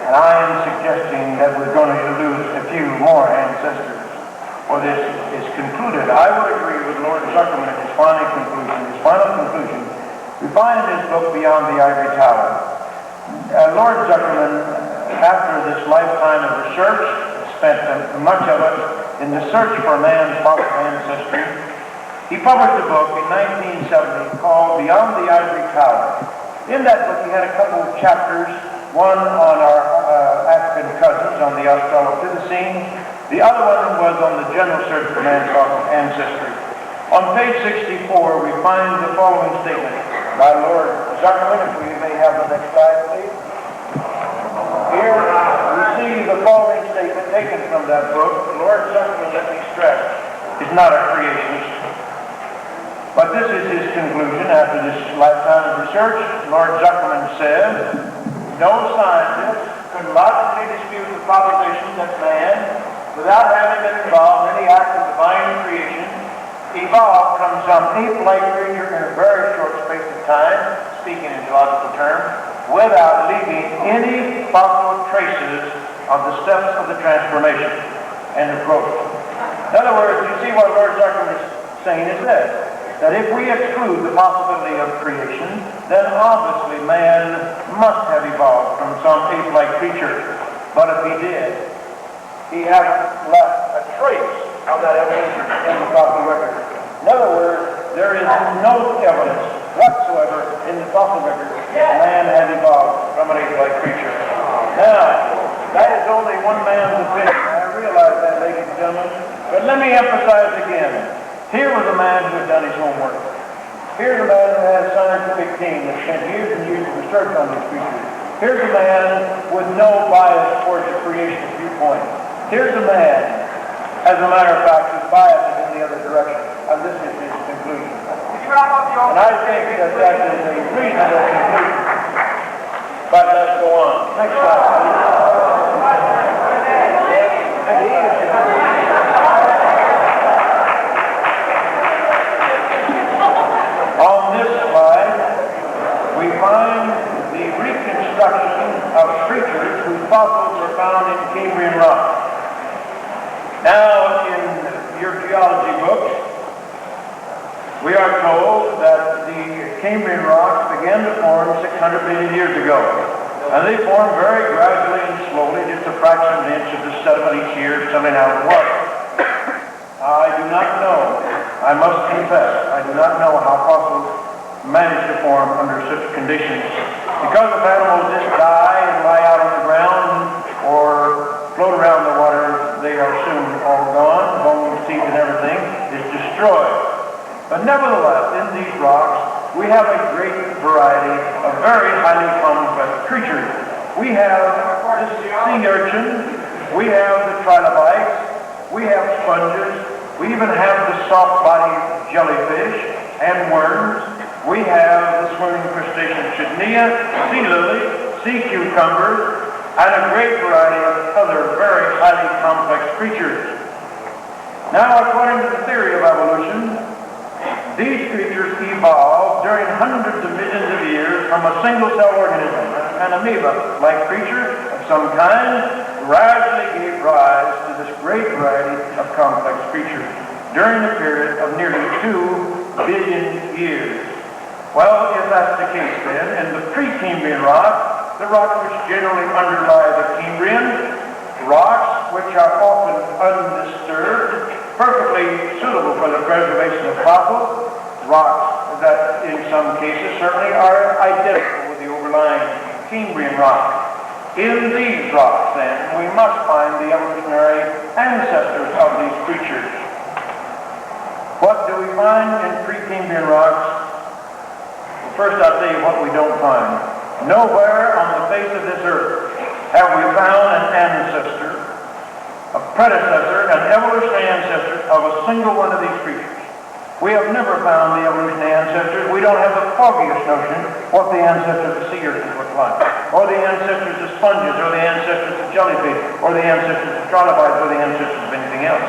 And I am suggesting that we're going to lose a few more ancestors. Well, this is concluded. I would agree with Lord Zuckerman in his final conclusion. We find in his book, Beyond the Ivory Tower. Lord Zuckerman, after this lifetime of research, spent much of it in the search for man's fossil ancestry. He published a book in 1970 called Beyond the Ivory Tower. In that book, he had a couple of chapters, one on our African cousins, on the Australopithecines. The other one was on the general search for man's fossil ancestry. On page 64, we find the following statement by Lord Zuckerman, if we may have the next slide, please. Here we see the following statement taken from that book. Lord Zuckerman, let me stress, is not a creationist. But this is his conclusion after this lifetime of research. Lord Zuckerman said, no scientist could logically dispute the proposition that man, without having been involved in any act of divine creation, evolved from some ape-like creature in a very short space of time, speaking in geological terms, without leaving any fossil traces of the steps of the transformation. End of quote. In other words, you see what Lord Zuckerman is saying is this, that if we exclude the possibility of creation, then obviously man must have evolved from some ape-like creature. But if he did, he hasn't left a trace of that evolution in the fossil record. In other words, there is no evidence whatsoever in the fossil record that man has evolved from an ape-like creature. Now, that is only one man's opinion. I realize that, ladies and gentlemen. But let me emphasize again. Here was a man who had done his homework. Here's a man who had a scientific team that spent years and years of research on these creatures. Here's a man with no bias towards the creationist viewpoint. Here's a man As a matter of fact, his bias is in the other direction. And this is his conclusion. And I think that that is a reasonable conclusion. But let's go on. Next slide, On this slide, we find the reconstruction of creatures whose fossils were found in Cambrian rock. Now, in your geology books, we are told that the Cambrian rocks began to form 600 million years ago. And they formed very gradually and slowly, just a fraction of an inch of the sediment each year coming out of the water. I do not know, I must confess, I do not know how fossils manage to form under such conditions. Because if animals just die and lie out on the ground or float around the water, they are soon all gone, bones, teeth, and everything is destroyed. But nevertheless, in these rocks, we have a great variety of very highly complex creatures. We have the sea urchin, we have the trilobites, we have sponges, we even have the soft-bodied jellyfish and worms. We have the swimming crustacean Chitnea, sea lily, sea cucumbers, and a great variety of other very highly complex creatures. Now, according to the theory of evolution, these creatures evolved during hundreds of millions of years from a single-cell organism. An amoeba-like creature of some kind gradually gave rise to this great variety of complex creatures during a period of nearly 2 billion years. Well, if that's the case then, in the pre-Cambrian rock, the rocks which generally underlie the Cambrian, rocks which are often undisturbed, perfectly suitable for the preservation of fossils, rocks that in some cases certainly are identical with the overlying Cambrian rock. In these rocks, then, we must find the evolutionary ancestors of these creatures. What do we find in pre-Cambrian rocks? First, I'll tell you what we don't find. Nowhere on the face of this earth have we found an ancestor, a predecessor, an evolutionary ancestor of a single one of these creatures. We have never found the evolutionary ancestors. We don't have the foggiest notion what the ancestors of sea urchins look like, or the ancestors of sponges, or the ancestors of jellyfish, or the ancestors of trilobites, or the ancestors of anything else.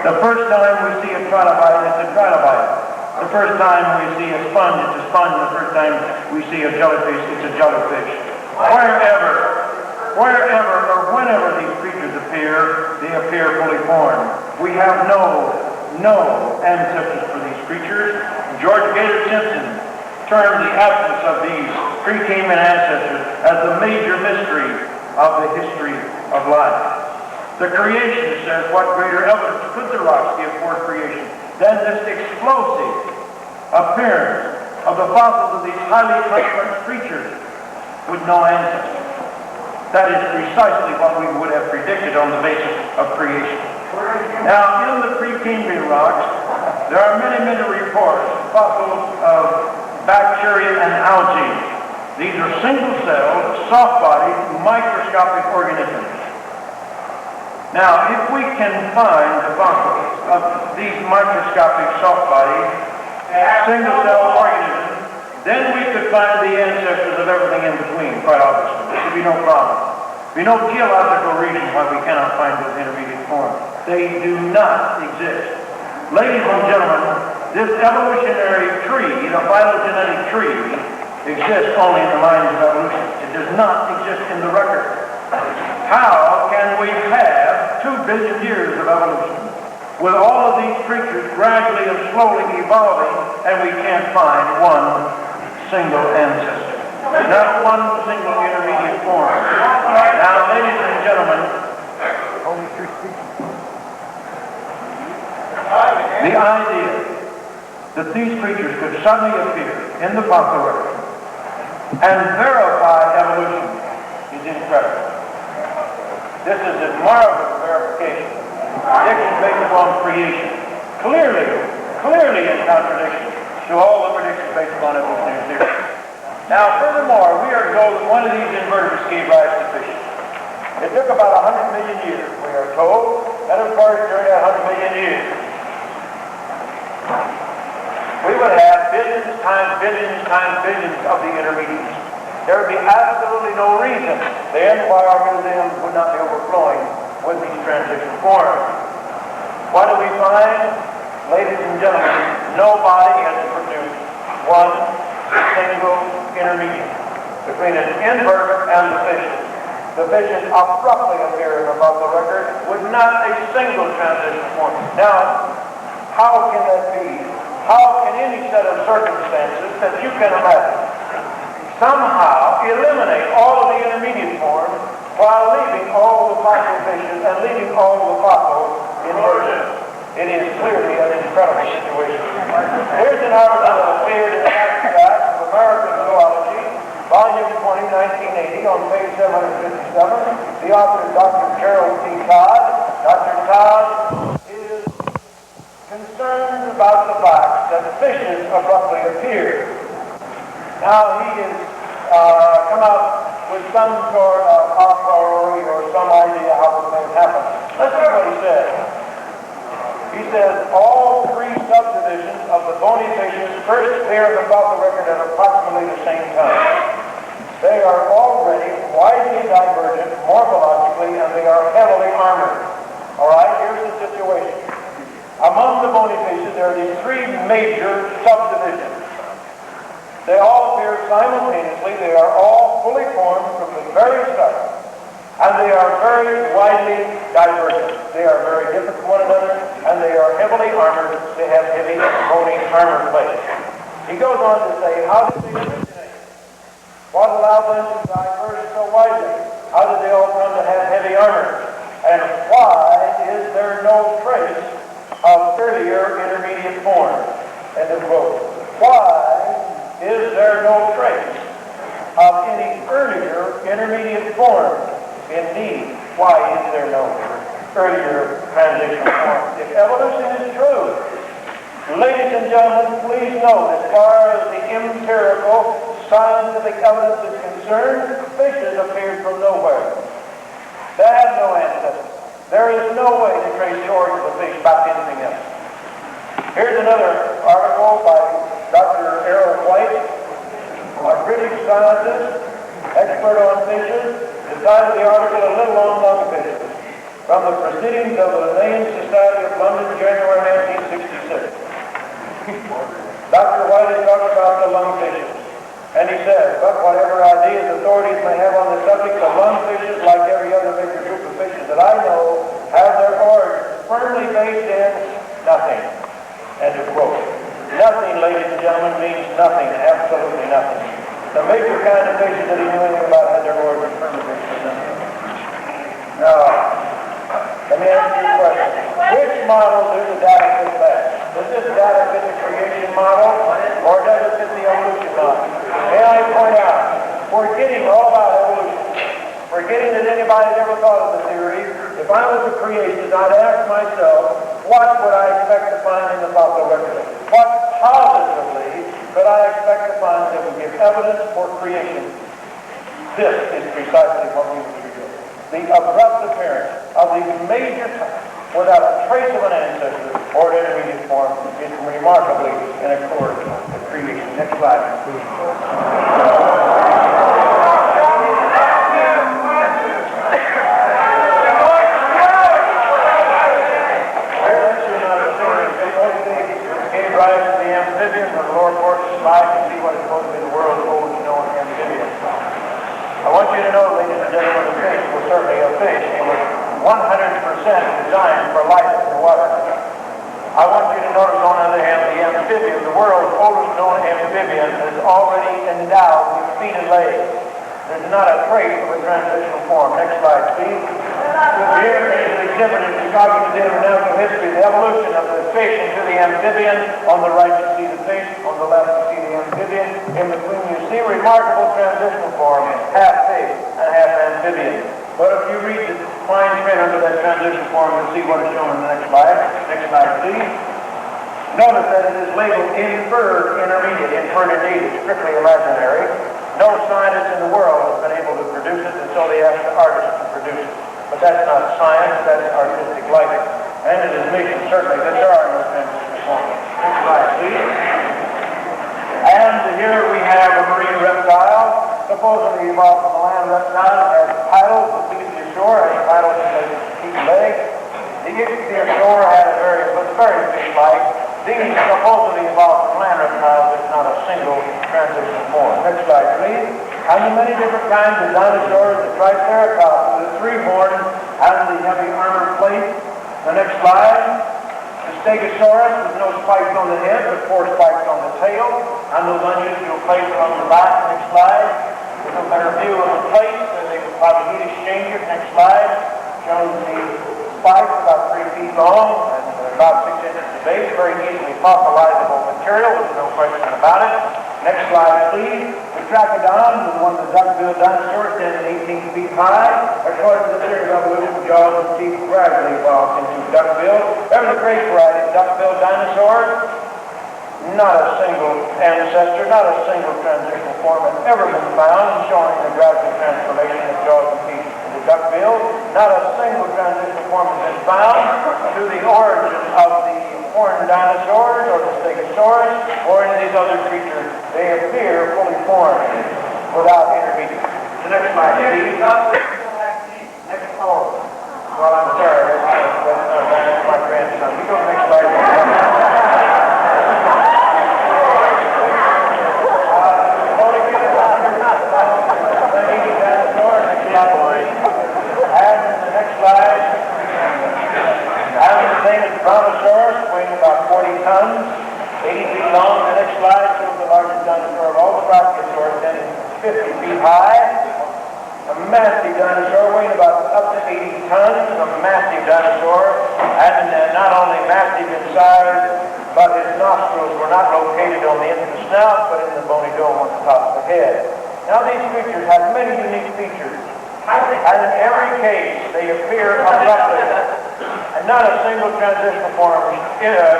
The first time we see a trilobite, it's a trilobite. The first time we see a sponge, it's a sponge. The first time we see a jellyfish, it's a jellyfish. Wherever or whenever these creatures appear, they appear fully formed. We have no ancestors for these creatures. George Gator Simpson termed the absence of these pre-Cambrian ancestors as the major mystery of the history of life. The creationist says, what greater evidence could the rocks give for creation than this explosive appearance of the fossils of these highly complex creatures with no ancestors? That is precisely what we would have predicted on the basis of creation. Now, in the pre-Cambrian rocks, there are many reports of fossils of bacteria and algae. These are single-celled, soft-bodied, microscopic organisms. Now, if we can find the fossils of these microscopic, soft-bodied, single-cell organisms, then we could find the ancestors of everything in between, quite obviously. There should be no problem. There should be no geological reason why we cannot find those intermediate forms. They do not exist. Ladies and gentlemen, this evolutionary tree, the phylogenetic tree, exists only in the minds of evolution. It does not exist in the record. How can we have 2 billion years of evolution with all of these creatures gradually and slowly evolving, and we can't find one single ancestor, not one single intermediate form? Now, ladies and gentlemen, the idea that these creatures could suddenly appear in the fossil record and verify evolution is incredible. This is a marvelous verification. Predictions based upon creation, clearly in contradiction to all the predictions based upon evolutionary theory. Now, furthermore, we are told that one of these invertebrates gave rise to fish. It took about 100 million years, we are told, And of course, during 100 million years, we would have billions times billions times billions of the intermediates. There would be absolutely no reason then why our museums would not be overflowing with these transition forms. What do we find? Ladies and gentlemen, nobody has produced one single intermediate between an invertebrate and the fishes. The fishes abruptly appear above the record with not a single transition form. Now, how can that be? How can any set of circumstances that you can imagine somehow eliminate all of the intermediate forms while leaving all the fossil fishes and leaving all the fossils in origin? It is clearly an incredible situation. Here's an article that appeared in the abstract of American Zoology, Volume 20, 1980, on page 757. The author is Dr. Gerald T. Todd. Dr. Todd is concerned about the fact that the fishes abruptly appear. Now he has come up with some sort of a priori or some idea how this thing happened. Listen to what he says. He says all three subdivisions of the bony fishes first appear above the record at approximately the same time. They are already widely divergent morphologically and they are heavily armored. All right, here's the situation. Among the bony fishes, there are these three major subdivisions. They all appear simultaneously. They are all fully formed from the very start. And they are very widely divergent. They are very different from one another, and they are heavily armored. They have heavy bony armor plates. He goes on to say, how did they originate? What allowed them to diverge so widely? How did they all come to have heavy armor? And why is there no trace of earlier intermediate forms? End of quote. Why is there no trace of any earlier intermediate forms? Indeed, why is there no earlier transitional form? If evolution is true, ladies and gentlemen, please note, as far as the empirical scientific evidence is concerned, fishes appeared from nowhere. They had no ancestors. There is no way to trace the origin of the fish back to anything else. Here's another article by Dr. Errol White, a British scientist, expert on fishes. The title of the article, A Little on Lungfishes, from the Proceedings of the Linnean Society of London, January 1966. Dr. White is talking about the lungfishes, and he says, but whatever ideas authorities may have on the subject, the lungfishes, like every other major group of fishes that I know, have their origins firmly based in nothing. End of quote. Nothing, ladies and gentlemen, means nothing, absolutely nothing. The major kind of fishes that he knew anything about had their origins firmly based in nothing. Now, let me ask you a question. Which model does the data fit best? Does this data fit the creation model, or does it fit the evolution model? May I point out, forgetting all about evolution, forgetting that anybody had ever thought of the theory, if I was a creationist, I'd ask myself, what would I expect to find in the fossil record? What positively could I expect to find that would give evidence for creation? This is precisely what we would do. The abrupt appearance of these major types without a trace of an ancestor or an intermediate form is remarkably in accord with creation. Next slide. Amphibians on the lower portion of the slide to see what is supposed to be the world's oldest known amphibian. I want you to know, ladies and gentlemen, the fish was certainly a fish. It was 100% designed for life in the water. I want you to notice, on the other hand, the amphibian, the world's oldest known amphibian, is already endowed with feet and legs. There's not a trace of a transitional form. Next slide, please. Here is an exhibit in Chicago Museum of Natural History, the evolution of the fish into the amphibian. On the right you see the fish, on the left you see the amphibian. In between you see remarkable transitional form, half fish and half amphibian. But if you read the fine print under that transition form, you'll see what is shown in the next slide. Next slide, please. Notice that it is labeled inferred intermediate. Inferred indeed is strictly imaginary. No scientist in the world has been able to produce it, and so they asked the artist to produce it. but that's not science, that's artistic lighting. And it is mission, certainly, that there are no transition forms. Next slide, please. And here we have a marine reptile, supposedly evolved from a land reptile, has paddles that lead to the shore, has paddles that lead to keep legs. The ichthyosaur had a very fish-like. These supposedly evolved from land reptiles, it's not a single transition form. Next slide, please. And the many different kinds of dinosaurs, the triceratops, the three-horned, and the heavy armor plate. The next slide. The stegosaurus with no spikes on the head, but 4 spikes on the tail, and those unusual plates on the back. Next slide. With a better view of the plates, they could probably heat exchangers. Next slide. Shows the spikes about 3 feet long and about 6 inches in base. Very easily fossilizable material, there's no question about it. Next slide, please. The Trachodon was one of the duck-billed dinosaurs, 10 and 18 feet high. According to the theory of evolution, jaws and teeth gradually evolved into duck-billed. There was a great variety of duck-billed dinosaurs. Not a single ancestor, not a single transitional form has ever been found showing the gradual transformation of jaws and teeth into duck-billed. Not a single transitional form has been found to the origin of the horned dinosaurs or the stegosaurus or any of these other creatures. They appear fully formed without intermediate. The next slide, please. Next slide. Well, I'm sorry. That's my grandson. You go to the next slide. And the next slide. And the famous brontosaurus weighing about 40 tons, 80 feet long. The next slide shows the largest dinosaur of all the brachiosaurs, 50 feet high. A massive dinosaur weighing about up to 80 tons, a massive dinosaur, and not only massive in size, but his nostrils were not located on the end of the snout, but in the bony dome on the top of the head. Now these creatures have many unique features, and in every case they appear abruptly, and not a single transitional form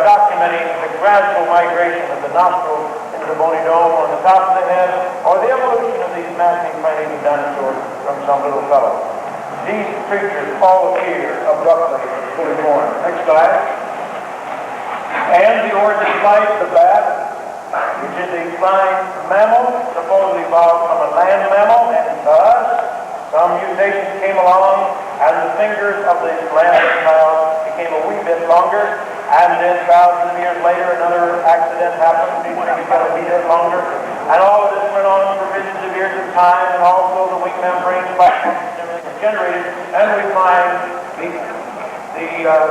documenting the gradual migration of the nostril into the bony dome on the top of the head, or the evolution of these massive primating dinosaurs from some little fellow. These creatures all appear abruptly fully formed. Next slide. And the origin of life, the bat, which is a flying mammal, supposedly evolved from a land mammal, and thus some mutations came along, and the fingers of the land reptile became a wee bit longer, and then thousands of years later another accident happened, these things got a wee bit longer, and all of this went on for millions of years of time, and also the wing membranes, platforms, and everything was generated, and we find the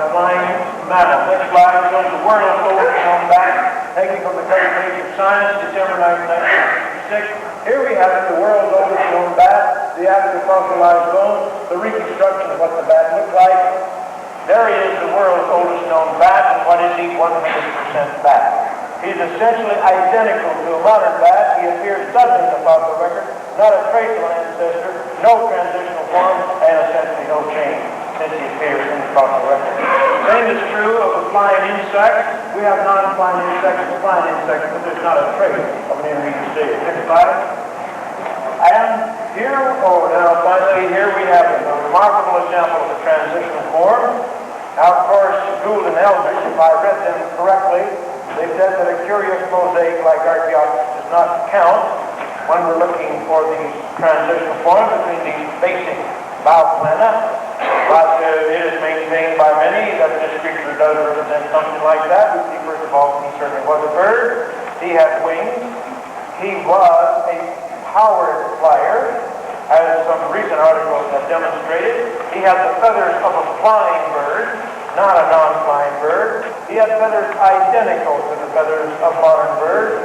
flying mammal. Next slide shows the world's oldest known bat, taken from the cover page of Science, December 1966. Here we have it, the world's oldest known bat, the active fossilized bones, the reconstruction of what the bat looked like. There he is, the world's oldest known bat, and what is he? 100% bat. He's essentially identical to a modern bat. He appears suddenly in the fossil record, not a trace of an ancestor, no transitional form, and essentially no change since he appears in the fossil record. Same is true of the flying insect. We have non-flying insects and flying insects, but there's not a trace of an intermediate stage. Next slide. And here, now finally, here we have a remarkable example of a transitional form. Now, of course, Gould and Eldridge, if I read them correctly, they said that a curious mosaic like Archaeopteryx does not count when we're looking for these transitional forms between these basic bioplana. But it is maintained by many that this creature does represent something like that. We see, first of all, he certainly was a bird. He had wings. He was a powered flyer, as some recent articles have demonstrated. He had the feathers of a flying bird, not a non-flying bird. He had feathers identical to the feathers of modern birds.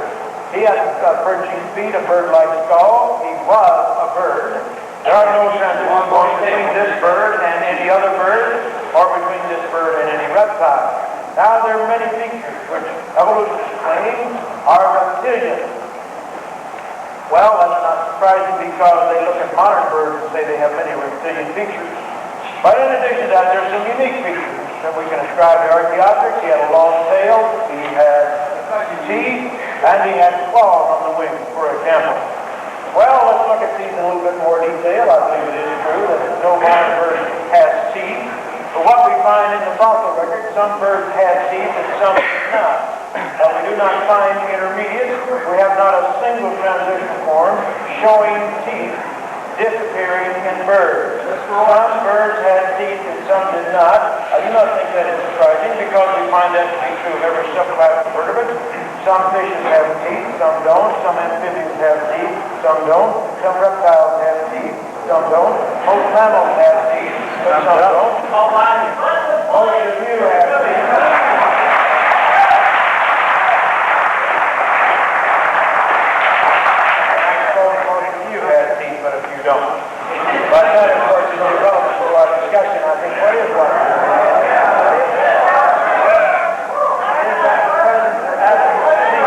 He had perching feet, a bird-like skull. He was a bird. There are no transitions going between this bird and any other bird, or between this bird and any reptile. Now, there are many features which evolutionists claim are reptilian. Well, that's not surprising because they look at modern birds and say they have many reptilian features. But in addition to that, there's some unique features that we can ascribe to Archaeopteryx. He had a long tail, he had teeth, and he had claws on the wings, for example. Well, let's look at at these in a little bit more detail, I believe it is true that no barn bird has teeth. But what we find in the fossil record, some birds have teeth and some do not. But we do not find intermediate. We have not a single transitional form showing teeth disappearing in birds. Some birds had teeth and some did not. I do not think that is surprising because we find that to be true of every subclass of vertebrate. Some fishes have teeth, some don't. Some amphibians have teeth, some don't. Some reptiles have teeth, some don't. Most mammals have teeth, but some don't. Most of you have teeth. But if you don't. But that, of course, is irrelevant to our discussion. I think what is what? Is that the presence of absence of teeth?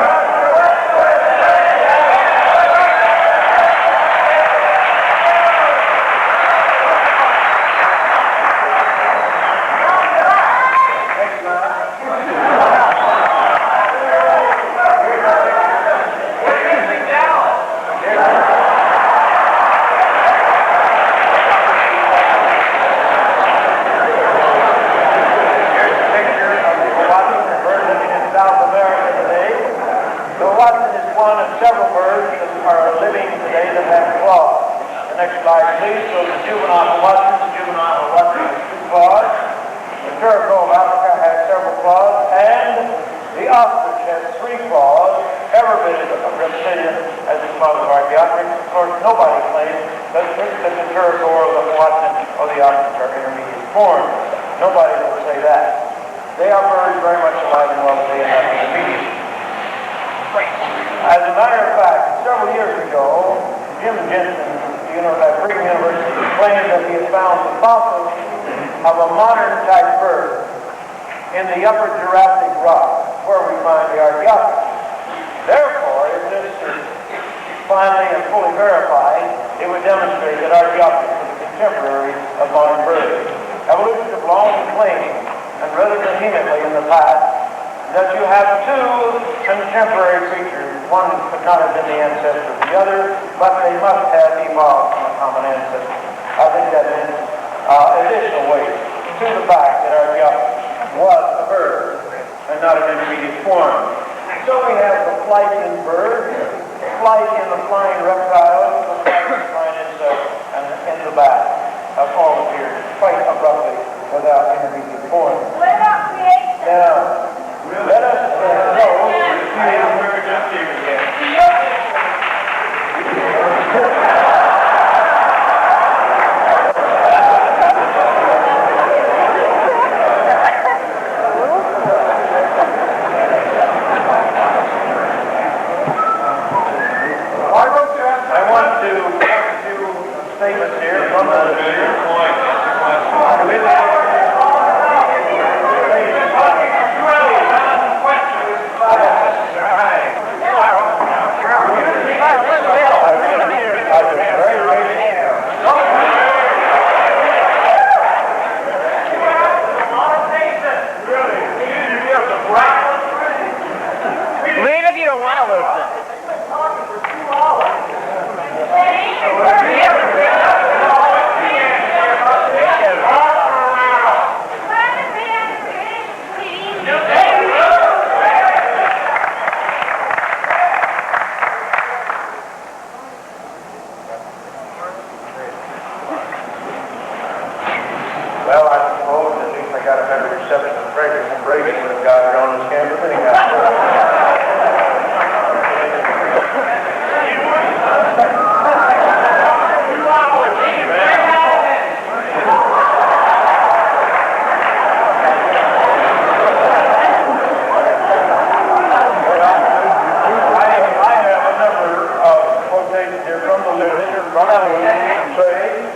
Next slide. Several birds that are living today that have claws. The next slide, please. So the juvenile Watson has 2 claws. The turtle of Africa has several claws, and the ostrich has 3 claws. Every bit of reptilian as a claws of Archaeopteryx. Of course, nobody claims that the turtle or the Watson or the ostrich are intermediate forms. Nobody will say that. They are birds very much alive and well today and not intermediate. As a matter of fact, several years ago, Jim Jensen, at Brigham University, claimed that he had found the fossils of a modern type bird in the upper Jurassic rock, where we find the Archaeopteryx. Therefore, if this is finally and fully verified, it would demonstrate that Archaeopteryx is a contemporary of modern birds. Evolution has long claimed, and rather vehemently in the past, that you have 2 contemporary creatures. One could not have been the ancestor of the other, but they must have evolved from a common ancestor. I think that is additional weight to the fact that Archaeopteryx was a bird and not an intermediate form. So we have the flight in birds, flight in the flying reptiles, the flight in the flying insects, and in the bat have all appeared quite abruptly without intermediate form. Now, let us know I want to make a few statements here from the Leave if you don't want to listen. Well, I suppose at least I got a better reception than Brady would have got here on this campus anyhow. I have a number of quotations here from the literature from say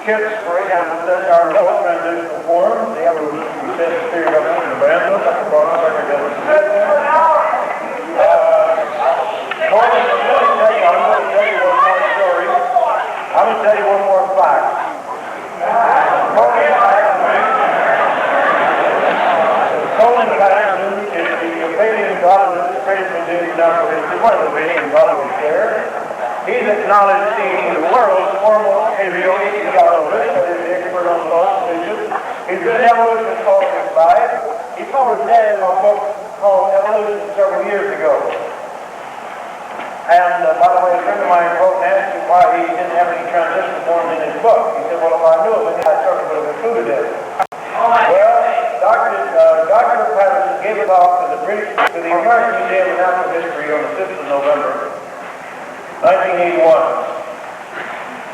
kits, for example, that are no transitional forms. The evolution says theory of the band, I'm going to tell you one more story. I'm going to tell you one more fact. Colin Patterson is the Paleontologist, British Museum of Natural History, one of the leading entities there. He's acknowledged being the world's foremost paleoecologist, that is the expert on lost species. He's been an evolution all his life. He published a book called Evolution several years ago. And by the way, a friend of mine wrote and asked him why he didn't have any transition forms in his book. He said, well, if I knew of it, I certainly would have included it. Well, Dr. Patterson gave a talk to the American Museum of Natural History on the 5th of November, 1981.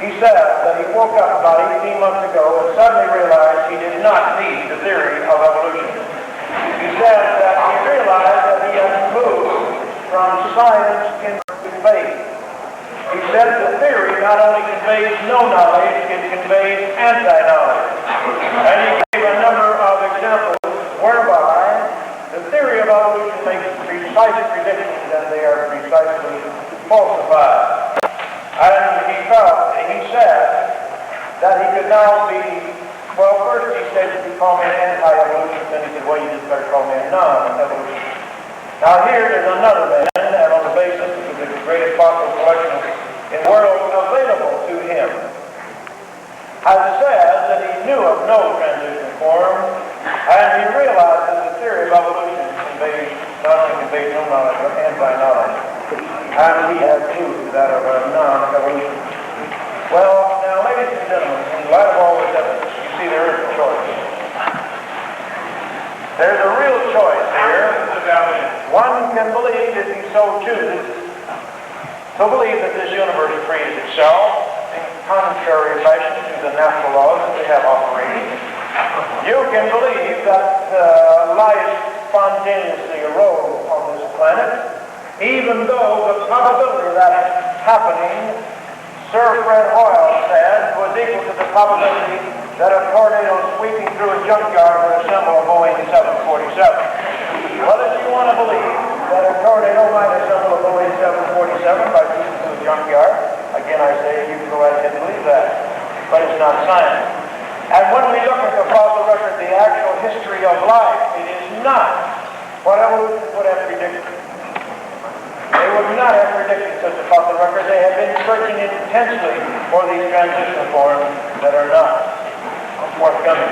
He said that he woke up about 18 months ago and suddenly realized he did not need the theory of evolution. He said that he realized that he had moved from science into faith. He said the theory not only conveys no knowledge, it conveys anti-knowledge. And he gave a number of examples whereby the theory of evolution makes precise predictions and they are precisely falsified. And he said that he could now be, well, first he said he called me an anti-evolutionist, then he said, well, you just better call me a non-evolutionist. Now here is another man, and on the basis of the greatest fossil collection in the world available to him, has said that he knew of no transition form, and he realized that the theory of evolution not only conveys no knowledge, but anti-knowledge. And he has proved that of a non-evolution. Well, now, ladies and gentlemen, in light of all this evidence, you see there is a choice. There's a real choice here. One can believe, if he so chooses, to believe that this universe created itself in contrary fashion to the natural laws that we have operating. You can believe that life spontaneously arose on this planet, even though the probability of that happening, Sir Fred Hoyle said, was equal to the probability that a tornado sweeping through a junkyard would assemble a Boeing 747. Well, if you want to believe that a tornado might assemble a Boeing 747 by sweeping through a junkyard, again I say you can go ahead and believe that, but it's not science. And when we look at the fossil record, the actual history of life, it is not what evolution would have predicted. They would not have predicted such a fossil record. They have been searching intensely for these transition forms that are not forthcoming.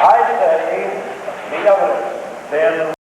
I say the evidence then